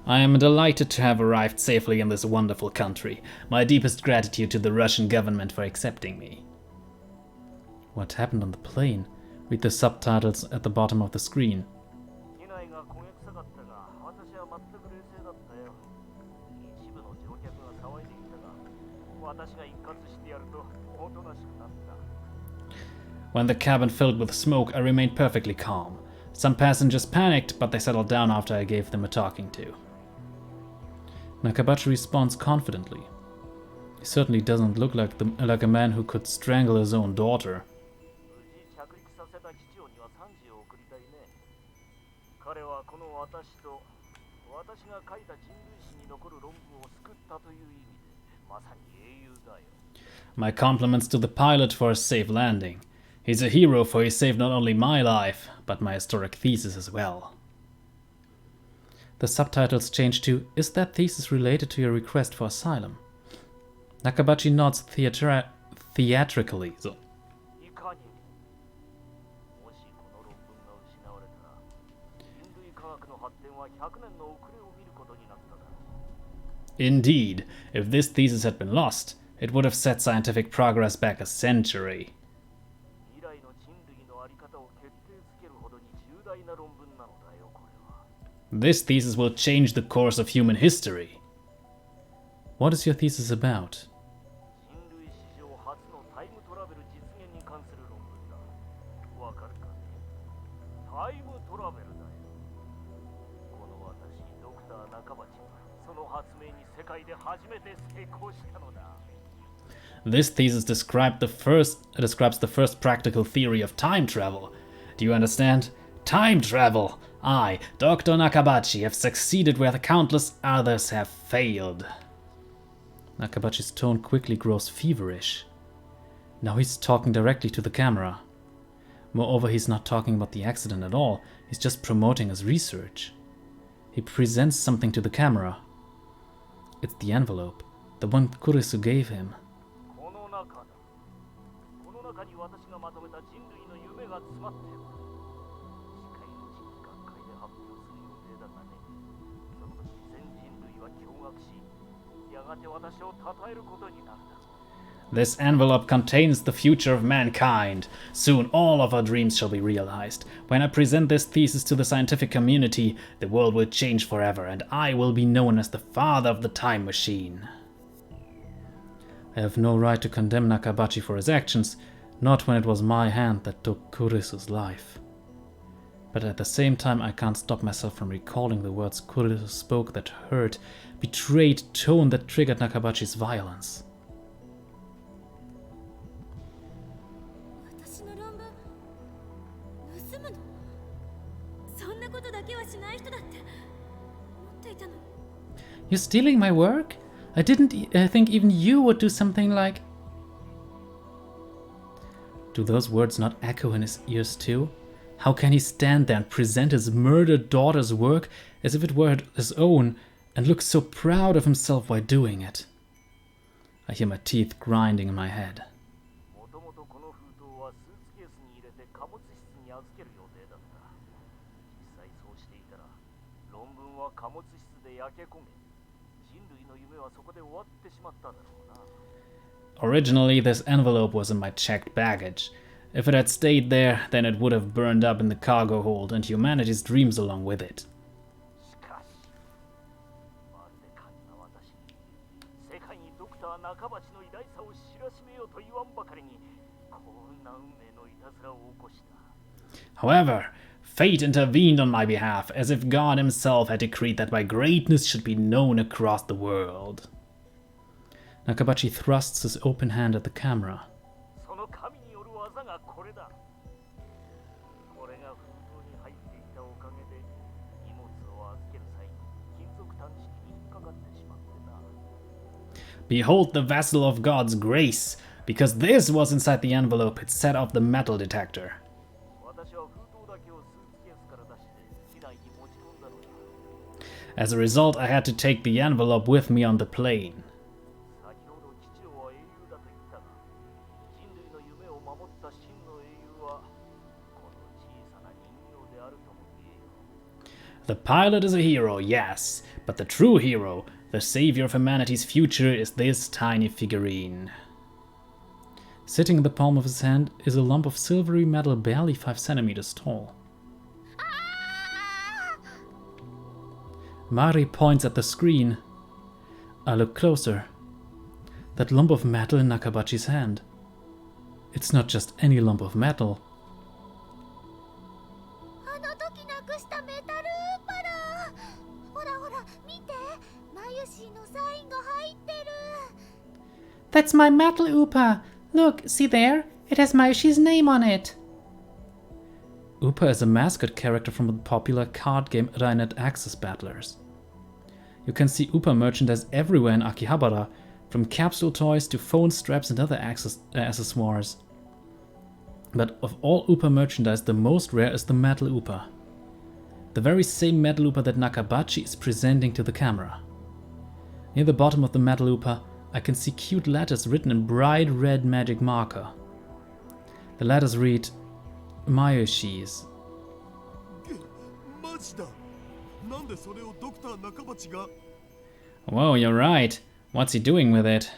I am delighted to have arrived safely in this wonderful country. My deepest gratitude to the Russian government for accepting me. What happened on the plane? Read the subtitles at the bottom of the screen. When the cabin filled with smoke, I remained perfectly calm. Some passengers panicked, but they settled down after I gave them a talking to. Nakabachi responds confidently. He certainly doesn't look like a man who could strangle his own daughter. My compliments to the pilot for a safe landing. He's a hero, for he saved not only my life, but my historic thesis as well. The subtitles change to, "Is that thesis related to your request for asylum?" Nakabachi nods theatrically. So. Indeed, if this thesis had been lost, it would have set scientific progress back a century. This thesis will change the course of human history. What is your thesis about? This thesis describes the first practical theory of time travel. Do you understand? Time travel! I, Dr. Nakabachi, have succeeded where the countless others have failed. Nakabachi's tone quickly grows feverish. Now he's talking directly to the camera. Moreover, he's not talking about the accident at all, he's just promoting his research. He presents something to the camera. It's the envelope, the one Kurisu gave him. This envelope contains the future of mankind. Soon all of our dreams shall be realized. When I present this thesis to the scientific community, the world will change forever, and I will be known as the father of the time machine. I have no right to condemn Nakabachi for his actions, not when it was my hand that took Kurisu's life. But at the same time, I can't stop myself from recalling the words Kurisu spoke that hurt, betrayed tone that triggered Nakabachi's violence. You're stealing my work? I didn't think even you would do something like... Do those words not echo in his ears too? How can he stand there and present his murdered daughter's work as if it were his own, and look so proud of himself while doing it? I hear my teeth grinding in my head. Originally, this envelope was in my checked baggage. If it had stayed there, then it would have burned up in the cargo hold and humanity's dreams along with it. However, fate intervened on my behalf, as if God himself had decreed that my greatness should be known across the world. Nakabachi thrusts his open hand at the camera. Behold the vessel of God's grace! Because this was inside the envelope, it set off the metal detector. As a result, I had to take the envelope with me on the plane. The pilot is a hero, yes, but the true hero, the savior of humanity's future, is this tiny figurine. Sitting in the palm of his hand is a lump of silvery metal barely 5 centimeters tall. Mari points at the screen. I look closer. That lump of metal in Nakabachi's hand. It's not just any lump of metal. That's my metal Upa! Look, see there? It has Mayushi's name on it! Upa is a mascot character from the popular card game Reine Access Battlers. You can see Upa merchandise everywhere in Akihabara, from capsule toys to phone straps and other accessoires. But of all Upa merchandise, the most rare is the metal Upa. The very same metal Upa that Nakabachi is presenting to the camera. Near the bottom of the metal Upa, I can see cute letters written in bright red magic marker. The letters read, Mayushi's. Whoa, you're right. What's he doing with it?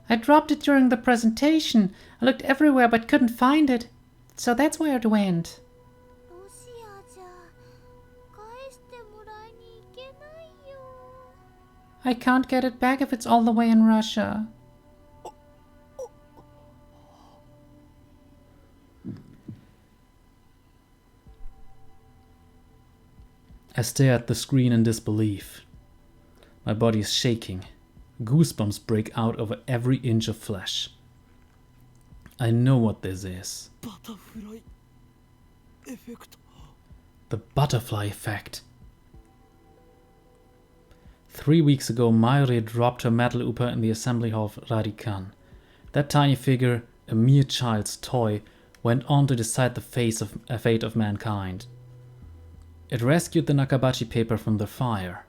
I dropped it during the presentation. I looked everywhere but couldn't find it. So that's where it went. I can't get it back if it's all the way in Russia. I stare at the screen in disbelief. My body is shaking. Goosebumps break out over every inch of flesh. I know what this is. Butterfly effect. The butterfly effect. 3 weeks ago, Mayuri dropped her metal upa in the assembly hall of Rarikan. That tiny figure, a mere child's toy, went on to decide the fate of mankind. It rescued the Nakabachi paper from the fire.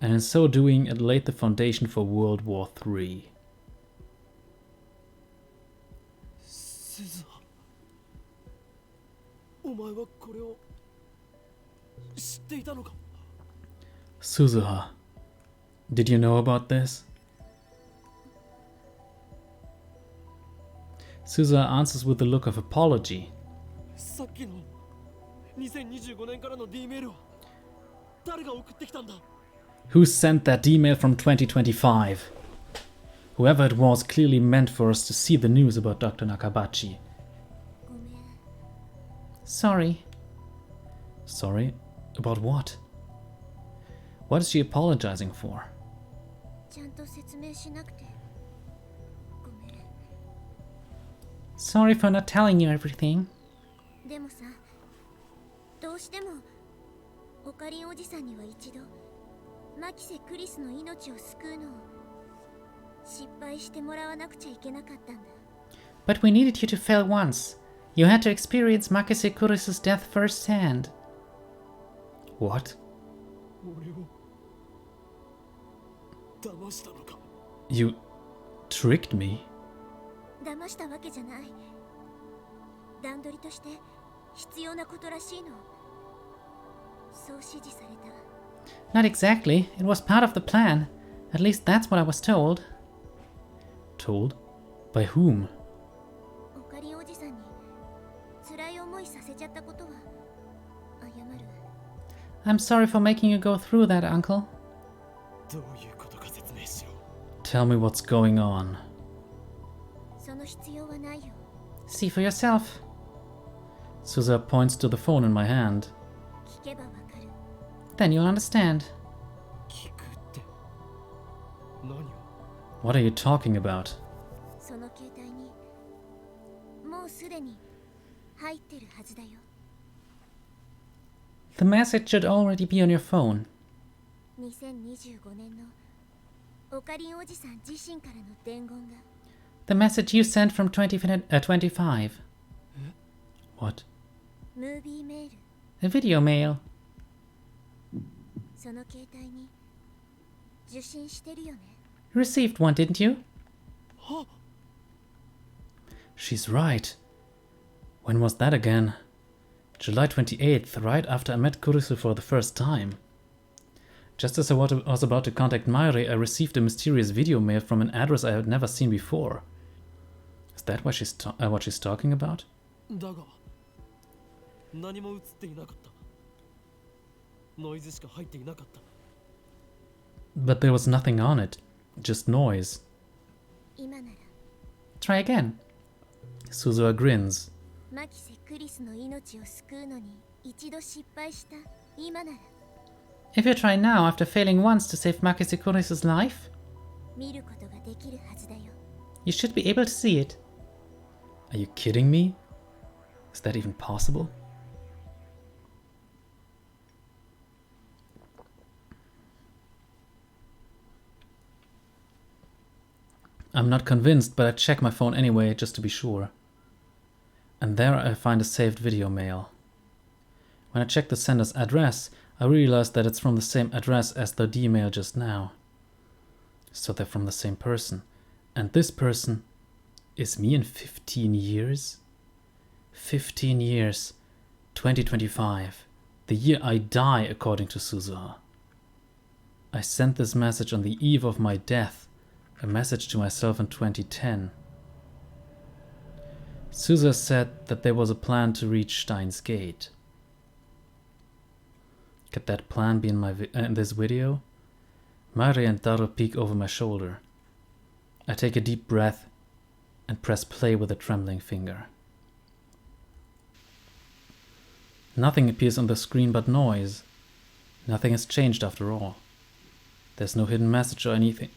And in so doing, it laid the foundation for World War III. Suzuha, お前はこれを知っていたのか? Suzuha, did you know about this? Suzuha answers with a look of apology. さっきの2025年からの D メールは誰が送ってきたんだ? Who sent that email from 2025? Whoever it was clearly meant for us to see the news about Dr. Nakabachi. Sorry. Sorry? About what? What is she apologizing for? ちゃんと説明しなくてごめん。 Sorry for not telling you everything. でもさ、どうしてもオカリンおじさんには一度マキセ・クリスの命を救うのを失敗してもらわなくちゃいけなかったんだ。 But we needed you to fail once. You had to experience Makise Kuris's death firsthand. What? 俺を騙したのか? You tricked me? 騙したわけじゃない。段取りとして必要なことらしいの。そう指示された。 Not exactly. It was part of the plan. At least that's what I was told. Told? By whom? オカリンおじさんに辛い思いさせちゃったことは謝る。 I'm sorry for making you go through that, Uncle. どういうことか説明しろ. Tell me what's going on. その必要はないよ。 See for yourself. Suzuha points to the phone in my hand. 聞けばわかる。 Then you'll understand. 聞くって何を? What are you talking about? その携帯にもうすでに入ってるはずだよ。 The message should already be on your phone. 2025年のオカリンおじさん自身からの伝言が。 The message you sent from 25. What? ムービーメール。 A video mail. その携帯に受信してるよね。 You received one, didn't you? は? She's right. When was that again? July 28th, right after I met Kurisu for the first time. Just as I was about to contact Mayuri, I received a mysterious video mail from an address I had never seen before. Is that what she's talking about? だが何も映っていなかった。ノイズしか入っていなかった。 But there was nothing on it, just noise. 今なら Try again. Suzuha grins. マキセ・クリスの命を救うのに一度失敗した今なら If you try now after failing once to save Makise Kuris's life, 見ることができるはずだよ。 you should be able to see it. Are you kidding me? Is that even possible? I'm not convinced, but I check my phone anyway, just to be sure. And there I find a saved video mail. When I check the sender's address, I realize that it's from the same address as the D-mail just now. So they're from the same person. And this person is me in 15 years? 15 years. 2025. The year I die, according to Suzuha. I sent this message on the eve of my death. A message to myself in 2010. Suzuha said that there was a plan to reach Steins Gate. Could that plan be in this video? Mari and Taro peek over my shoulder. I take a deep breath and press play with a trembling finger. Nothing appears on the screen but noise. Nothing has changed after all. There's no hidden message or anything.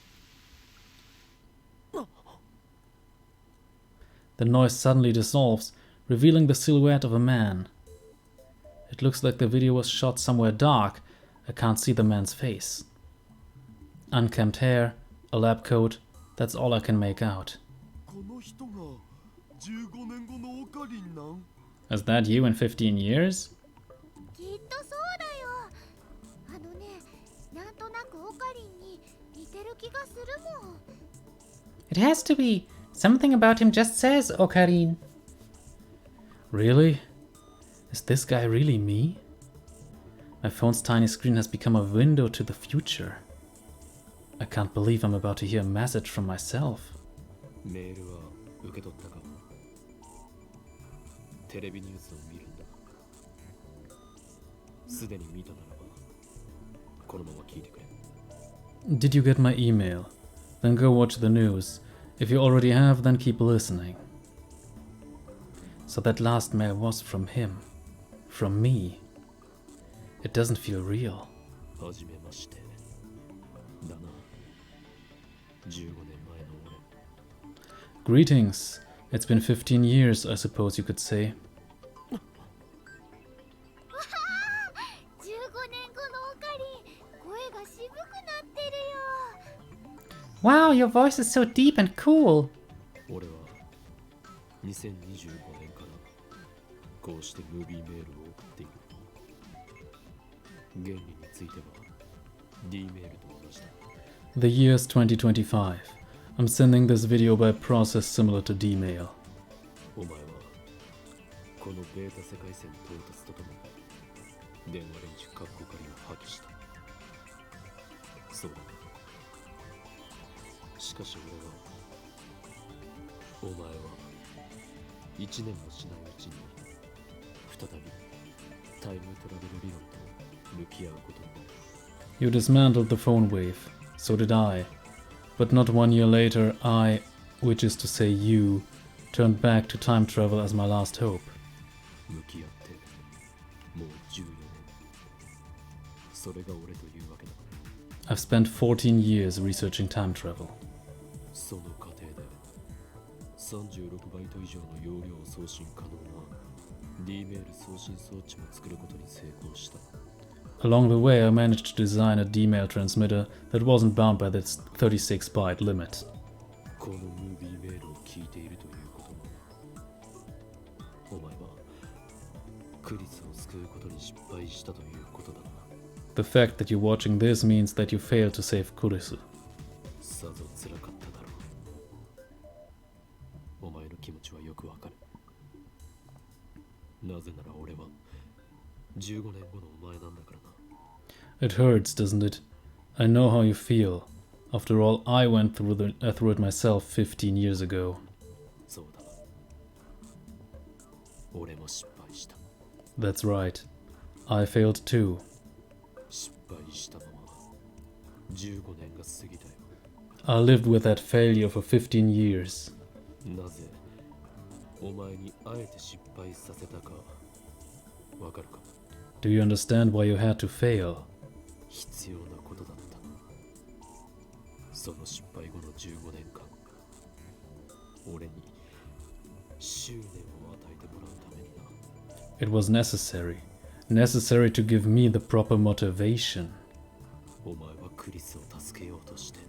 The noise suddenly dissolves, revealing the silhouette of a man. It looks like the video was shot somewhere dark. I can't see the man's face. Unkempt hair, a lab coat, that's all I can make out. この人が15年後のオカリンなん？ Is that you in 15 years? きっとそうだよ。あのね、なんとなくオカリンに似てる気がするもん。It has to be. Something about him just says Okarin. Really? Is this guy really me? My phone's tiny screen has become a window to the future. I can't believe I'm about to hear a message from myself. メールは受け取ったか？テレビニュースを見るんだ。すでに見たならば、このまま聞いてくれ。Did you get my email? Then go watch the news. If you already have, then keep listening. So that last mail was from him. From me. It doesn't feel real. はじめまして。だな。15年前の俺。 Greetings. It's been 15 years, I suppose you could say. 15年後のオカリン、声が渋くなってるよ。 Wow, your voice is so deep and cool. 俺は2025年からこうしてムービーメールを送っている。原理については D メールと同じだ。 The year's 2025. I'm sending this video by a process similar to D-mail. お前はこのベータ世界線到達とともに電話レンジカッコ仮を破棄した。そうだな。しかし俺は、お前は1年もしないうちに再びタイムトラベル理論と向き合うことになる。 You dismantled the phone wave. So did I. But not 1 year later, I, which is to say you, turned back to time travel as my last hope. 向き合ってもう14年。それが俺というわけだ。 I've spent 14 years researching time travel. その過程で36バイト以上の容量を送信可能な D メール送信装置も作ることに成功した。 Along the way, I managed to design a D-mail transmitter that wasn't bound by this 36-byte limit. このムービーメールを聞いているということは、お前はクリスを救うことに失敗したということだな。 The fact that you're watching this means that you failed to save Kurisu. さぞ辛かっただろう。お前の気持ちはよくわかる。なぜなら俺は15年後のお前なんだからな。 It hurts, doesn't it? I know how you feel. After all, I went through it myself 15 years ago. そうだ。俺も失敗した。 That's right. I failed too. 失敗したまま15年が過ぎたよ。 I lived with that failure for 15 years. なぜお前にあえて失敗させたかわかるか？ Do you understand why you had to fail? 必要なことだった。その失敗後の15年間、俺に執念を与えてもらうためにな。 It was necessary to give me the proper motivation. お前はクリスを助けようとして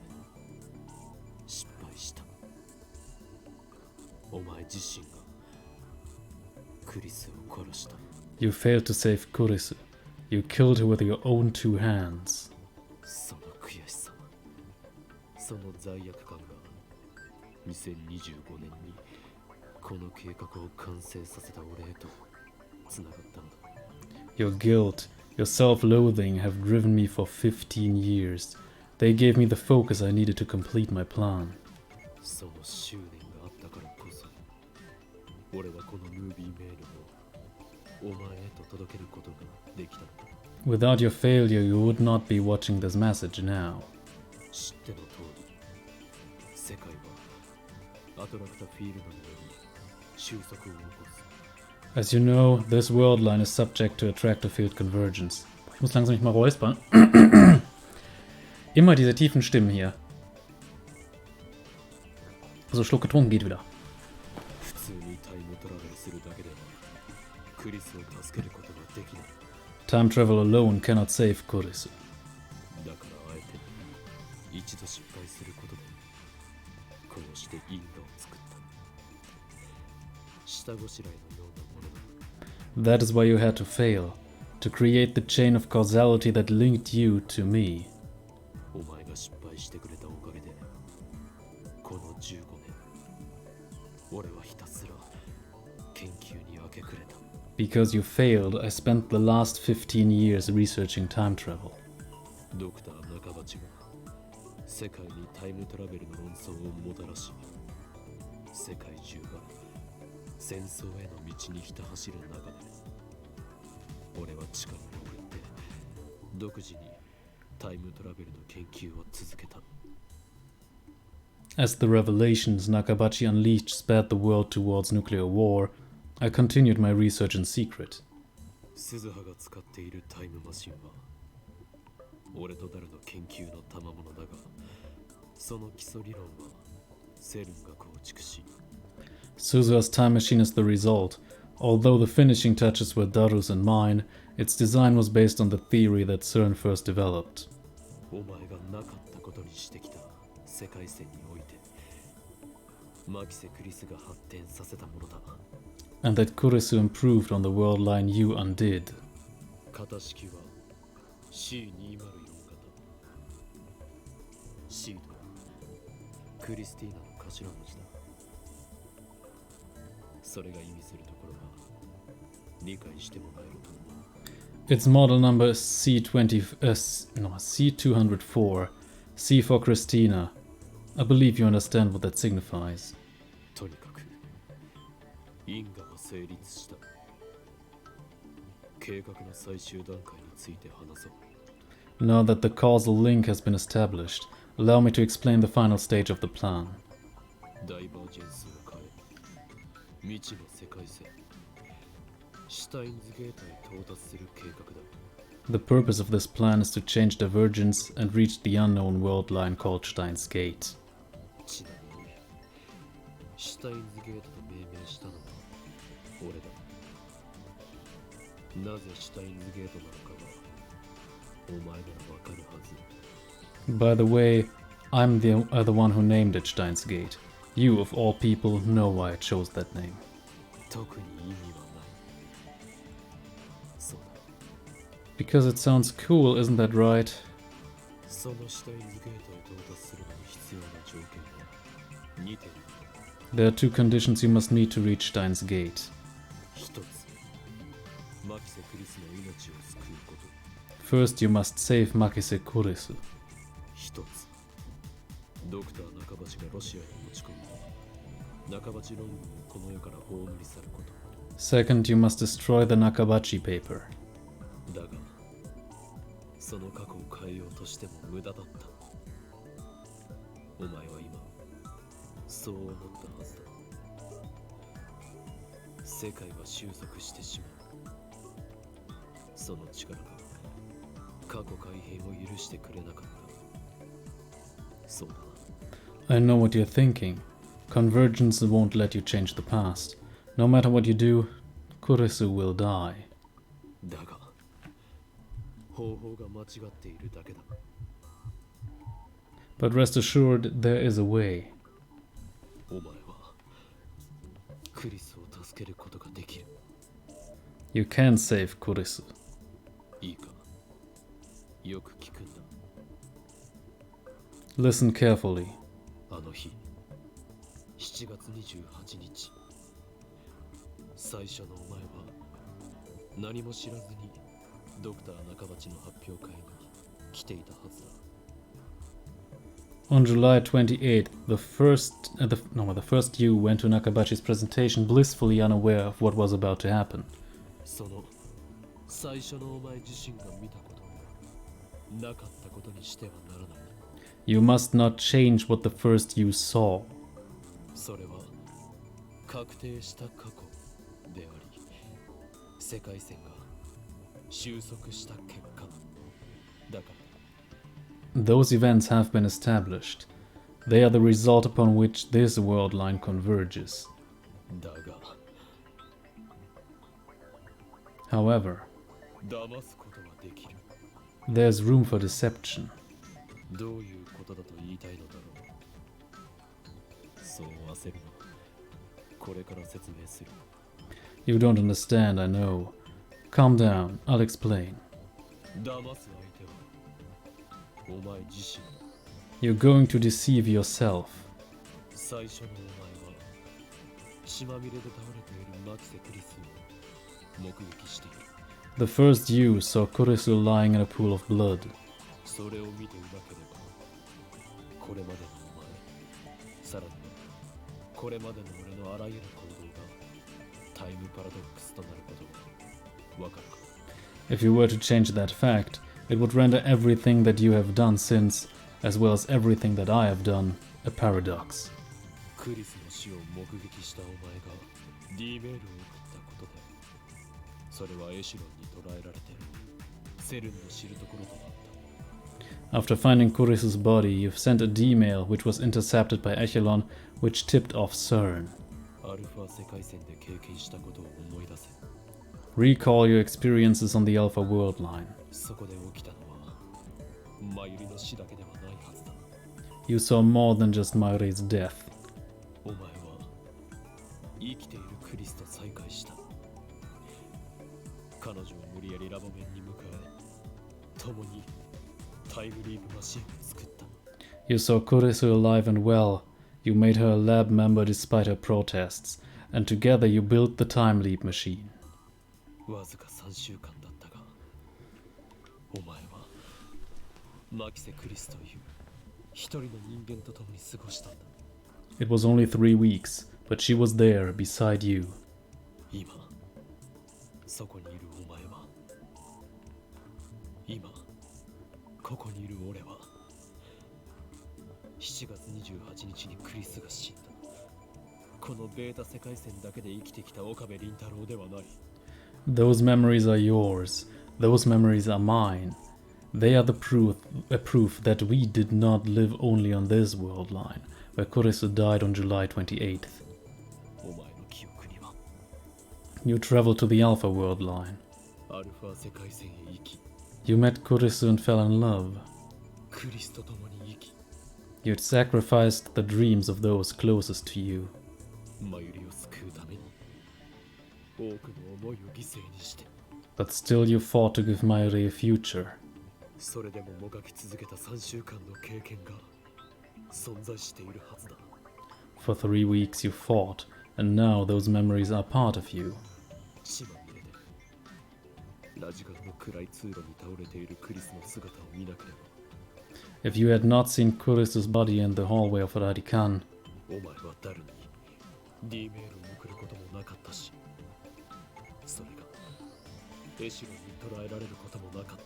失敗した。お前自身がクリスを殺した。 You failed to save Kurisu. You killed her with your own 2 hands. その悔しさ、その罪悪感が2025年にこの計画を完成させた俺へとつながったのだ。 Your guilt, your self-loathing have driven me for 15 years. They gave me the focus I needed to complete my plan. その執念があったからこそ、俺はこのムービーメールをお前へと届けることができたのだ。Without your failure, you would not be watching this message now. 知っての通り、世界はアトラクタフィールドにより収束を起こす。 As you know, this world line is subject to attractor field convergence. Ich muss langsam mich mal räuspern. Immer diese tiefen Stimmen hier. So, Schluck getrunken geht wieder. 普通にタイムトラベルするだけではクリスを助けることができない。 Time travel alone cannot save Kurisu. だからあえて一度失敗することでこうして因果を作った。下ごしらえのようなものだ。 That is why you had to fail. To create the chain of causality that linked you to me. お前が失敗してくれたおかげでこの15年俺はひたすら研究に明け暮れた。 Because you failed, I spent the last 15 years researching time travel. ドクター中鉢が世界にタイムトラベルの論争をもたらし、世界中が戦争への道にひた走る中で俺は地下に潜って独自にタイムトラベルの研究を続けた。 As the revelations Nakabachi unleashed sped the world towards nuclear war, I continued my research in secret. 鈴葉が使っているタイムマシンは俺とダルの研究の賜物だが、その基礎理論はセルンが構築し、 Suzuha's time machine is the result. Although the finishing touches were Daru's and mine, its design was based on the theory that CERN first developed. お前がなかったことにしてきた世界線においてマキセ・クリスが発展させたものだ。 And that Kurisu improved on the world line you undid. 型式は C204 型。 C とはクリスティーナの頭文字だ。それが意味するところが理解してもらえると思う。 Its model number is C204, C for Christina. I believe you understand what that signifies. とにかく因果が成立した。計画の最終段階について話そう。 Now that the causal link has been established, allow me to explain the final stage of the plan. ダイバージェンスを変え未知の世界線シュタインズゲートへ到達する計画だ。 The purpose of this plan is to change divergence and reach the unknown world line called Steins Gate. ちなみにシュタインズゲートと命名したのは俺だ。なぜシュタインズゲートなのかはお前ならわかるはず。 By the way, I'm the one who named it Steins Gate. You, of all people, know why I chose that name. 特に意味はない。そうだ。 Because it sounds cool, isn't that right? そのシュタインズゲートへ到達するのに必要な条件は2点。 There are two conditions you must meet to reach Steins Gate. 一つ、マキセ・クリスの命を救うこと。 First, you must save Makise Kurisu. 一つ、ドクター中鉢がロシアに持ち込み、中鉢論文をこの世から葬り去ること。 Second, you must destroy the Nakabachi paper. だが、その過去を変えようとしても無駄だった。お前は今、そう思ったはずだ。世界は収束してしまう。その力が過去改変を許してくれなかった。そうだな。 I know what you're thinking. Convergence won't let you change the past. No matter what you do, Kurisu will die. だが、方法が間違っているだけだ。 But rest assured, there is a way. お前はクリスを助けることができる。 You can save Kurisu. いいか、よく聞くんだ。 Listen carefully. あの日、7月28日、最初のお前は何も知らずにドクター中鉢の発表会に来ていたはずだ。 On July 28th, the first you went to Nakabachi's presentation blissfully unaware of what was about to happen. その最初のお前自身が見たことなかったことにしてはならない。 You must not change what the first you saw. それは確定した過去であり、世界線が収束した結果だから。 Those events have been established. They are the result upon which this world line converges. だが However, 騙すことはできる。 there's room for deception. どういうことだと言いたいのだろう。そう焦るな。これから説明する。 You don't understand, I know. Calm down, I'll explain. 騙す相手はお前自身。 You're going to deceive yourself. 最初のお前は血まみれで倒れているマキセ・クリスを目撃している。 The first you saw Kurisu lying in a pool of blood. それを見ていなければ、これまでのお前、さらにこれまでの俺のあらゆる行動がタイムパラドックスとなることがわかるか。 If you were to change that fact, it would render everything that you have done since, as well as everything that I have done, a paradox. クリスの死を目撃したお前が D メールを送ったことで、それはエシロンに捕らえられてセルンの知るところとなった。 After finding Kurisu's body, you've sent a D-mail which was intercepted by Echelon, which tipped off CERN. アルファ世界線で経験したことを思い出せ。 Recall your experiences on the Alpha World line. そこで起きたのはマユリの死だけではないはずだ。 You saw more than just Mayuri's death. お前は生きているクリスと再会した。彼女を無理やりラボ面に迎え、共にタイムリープマシンを作った。 You saw Kurisu alive and well. You made her a lab member despite her protests, and together you built the time leap machine. わずか3週間だったが、お前はマキセ・クリスという一人の人間と共に過ごしたんだ。 It was only 3 weeks, but she was there beside you. 今そこにいるお前は、今ここにいる俺は、7月28日にクリスが死んだ。このベータ世界線だけで生きてきた岡部倫太郎ではない。 Those memories are yours. Those memories are mine. They are the proof that we did not live only on this world line, where Kurisu died on July 28th. お前の記憶には You traveled to the Alpha World line. アルファ世界線へ行き、 You met Kurisu and fell in love. クリスと共に生き、 You'd sacrificed the dreams of those closest to you. マユリを救うために多くの思いを犠牲にして、 But still you fought to give Mayuri a future. それでももがき続けた3週間の経験が存在しているはずだ。 For 3 weeks you fought, and now those memories are part of you. 血まみれでラジカルの暗い通路に倒れているクリスの姿を見なければ、 If you had not seen Kurisu's body in the hallway of Radikan, お前は誰に D メールを送ることもなかったし、それがエシロンに捕らえられることもなかった。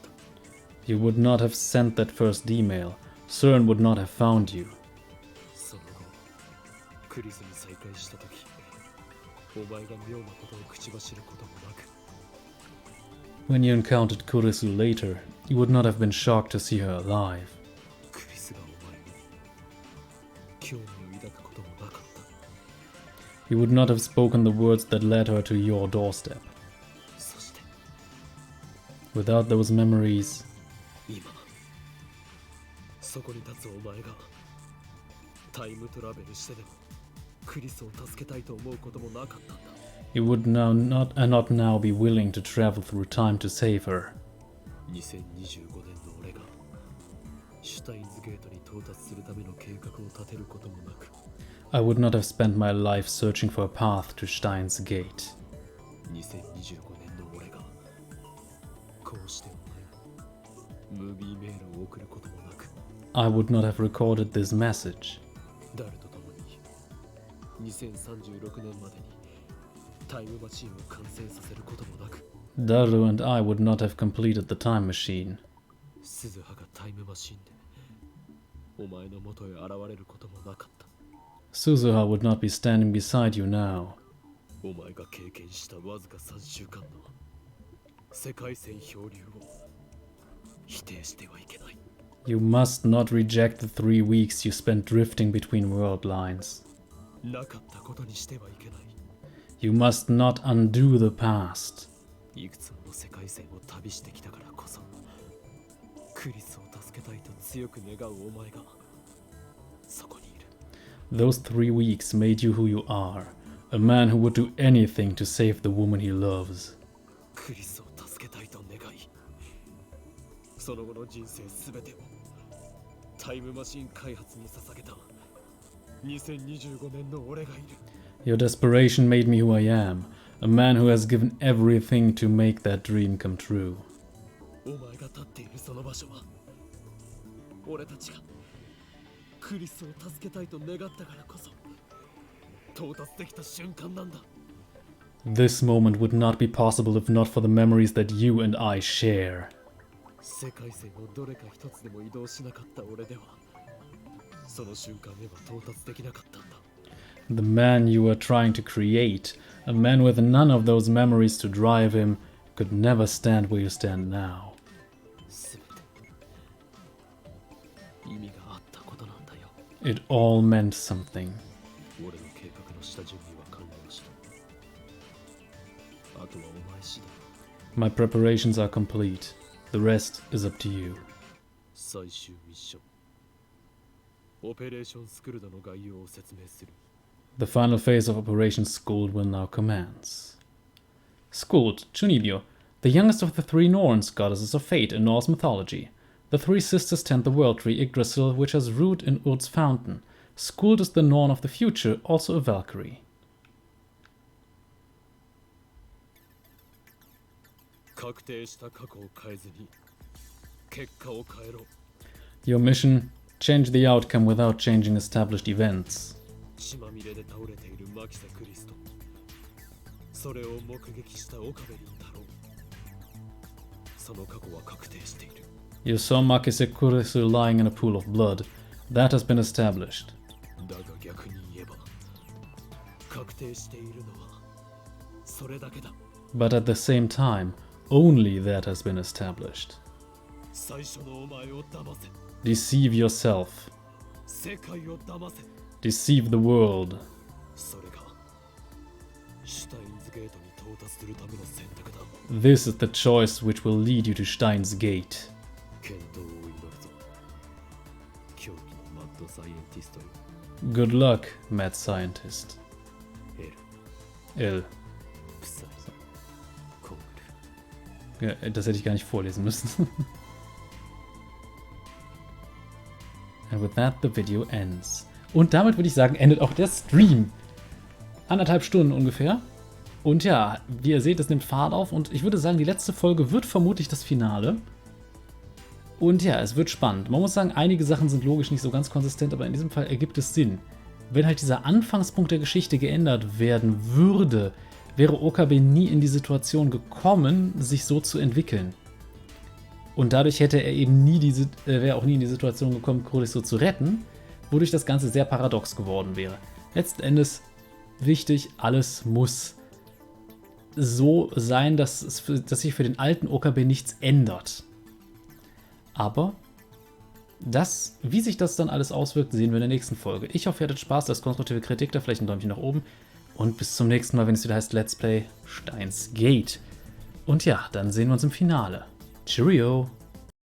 you would not have sent that first D-mail. CERN would not have found you. その後、クリスに再会したとき、お前が妙なことを口走ることもなく、 When you encountered Kurisu later, you would not have been shocked to see her alive. クリスがお前に興味を抱くこともなかった。 You would not have spoken the words that led her to your doorstep. そして Without those memories, 今、そこに立つお前がタイムトラベルしてでもクリスを助けたいと思うこともなかったんだ。 you would not now be willing to travel through time to save her. 2025年の俺がシュタインズゲートに到達するための計画を立てることもなく、 I would not have spent my life searching for a path to Steins Gate. 2025年の俺がこうしてお前にムービーメールを送ることもなく、 I would not have recorded this message. 誰と共に2036年までにタイムマシンを完成させることもなく、Daru and I would not have completed the time machine. 鈴葉がタイムマシンでお前の元へ現れることもなかった。 Suzuha would not be standing beside you now. お前が経験したわずか3週間の世界線漂流を否定してはいけない。 You must not reject the 3 weeks you spent drifting between world lines. なかったことにしてはいけない。 You must not undo the past. いくつもの世界線を旅してきたからこそクリスを助けたいと強く願うお前がそこにいる。 Those 3 weeks made you who you are, a man who would do anything to save the woman he loves. クリスを助けたいと願い、その後の人生すべてをタイムマシン開発に捧げた2025年の俺がいる。 Your desperation made me who I am, a man who has given everything to make that dream come true. お前が立っているその場所は俺たちがクリスを助けたいと願ったからこそ到達できた瞬間なんだ。 This moment would not be possible if not for the memories that you and I share. 世界線をどれか一つでも移動しなかった俺ではその瞬間へは到達できなかったんだ。 The man you were trying to create, a man with none of those memories to drive him, could never stand where you stand now. すべて意味があったことなんだよ。 It all meant something. 俺の計画の下準備は完了した。あとはお前次第。 My preparations are complete. The rest is up to you. 最終ミッション。オペレーションスクルドの概要を説明する。 The final phase of Operation Scold will now commence. Scold, Chunibyo, the youngest of the 3 Norns, goddesses of fate in Norse mythology. The 3 sisters tend the world tree Yggdrasil, which has root in Urd's fountain. Skuld is the Norn of the future, also a Valkyrie. 確定した過去を変えずに結果を変えろ。 Your mission, change the outcome without changing established events. 血まみれで倒れているマキセ・クリスト、それを目撃したオカベリン太郎、その過去は確定している。 You saw Makise Kurisu lying in a pool of blood. That has been established. だが逆に言えば確定しているのはそれだけだ。 But at the same time, only that has been established. 最初のお前を騙せ。 Deceive yourself. 世界を騙せ。 Deceive the world. それがシュタインズゲートに到達するための選択だ。 This is the choice which will lead you to Steins Gate. 健闘を祈るぞ。狂気のマッドサイエンティストよ。 Good luck, mad scientist. エル、 Ill. プサイ、コングル。 Ja, das hätte ich gar nicht vorlesen müssen. And with that, the video ends. Und damit würde ich sagen, endet auch der Stream. 1,5 Stunden ungefähr. Und ja, wie ihr seht, es nimmt Fahrt auf. Und ich würde sagen, die letzte Folge wird vermutlich das Finale. Und ja, es wird spannend. Man muss sagen, einige Sachen sind logisch nicht so ganz konsistent, aber in diesem Fall ergibt es Sinn. Wenn halt dieser Anfangspunkt der Geschichte geändert werden würde, wäre Okabe nie in die Situation gekommen, sich so zu entwickeln. Und dadurch hätte er eben wäre auch nie in die Situation gekommen, Kuris so zu retten, wodurch das Ganze sehr paradox geworden wäre. Letzten Endes wichtig, alles muss so sein, dass sich für den alten Okabe nichts ändert. Aber wie sich das dann alles auswirkt, sehen wir in der nächsten Folge. Ich hoffe, ihr hattet Spaß, lasst konstruktive Kritik da, vielleicht ein Däumchen nach oben. Und bis zum nächsten Mal, wenn es wieder heißt Let's Play Steins Gate. Und ja, dann sehen wir uns im Finale. Cheerio!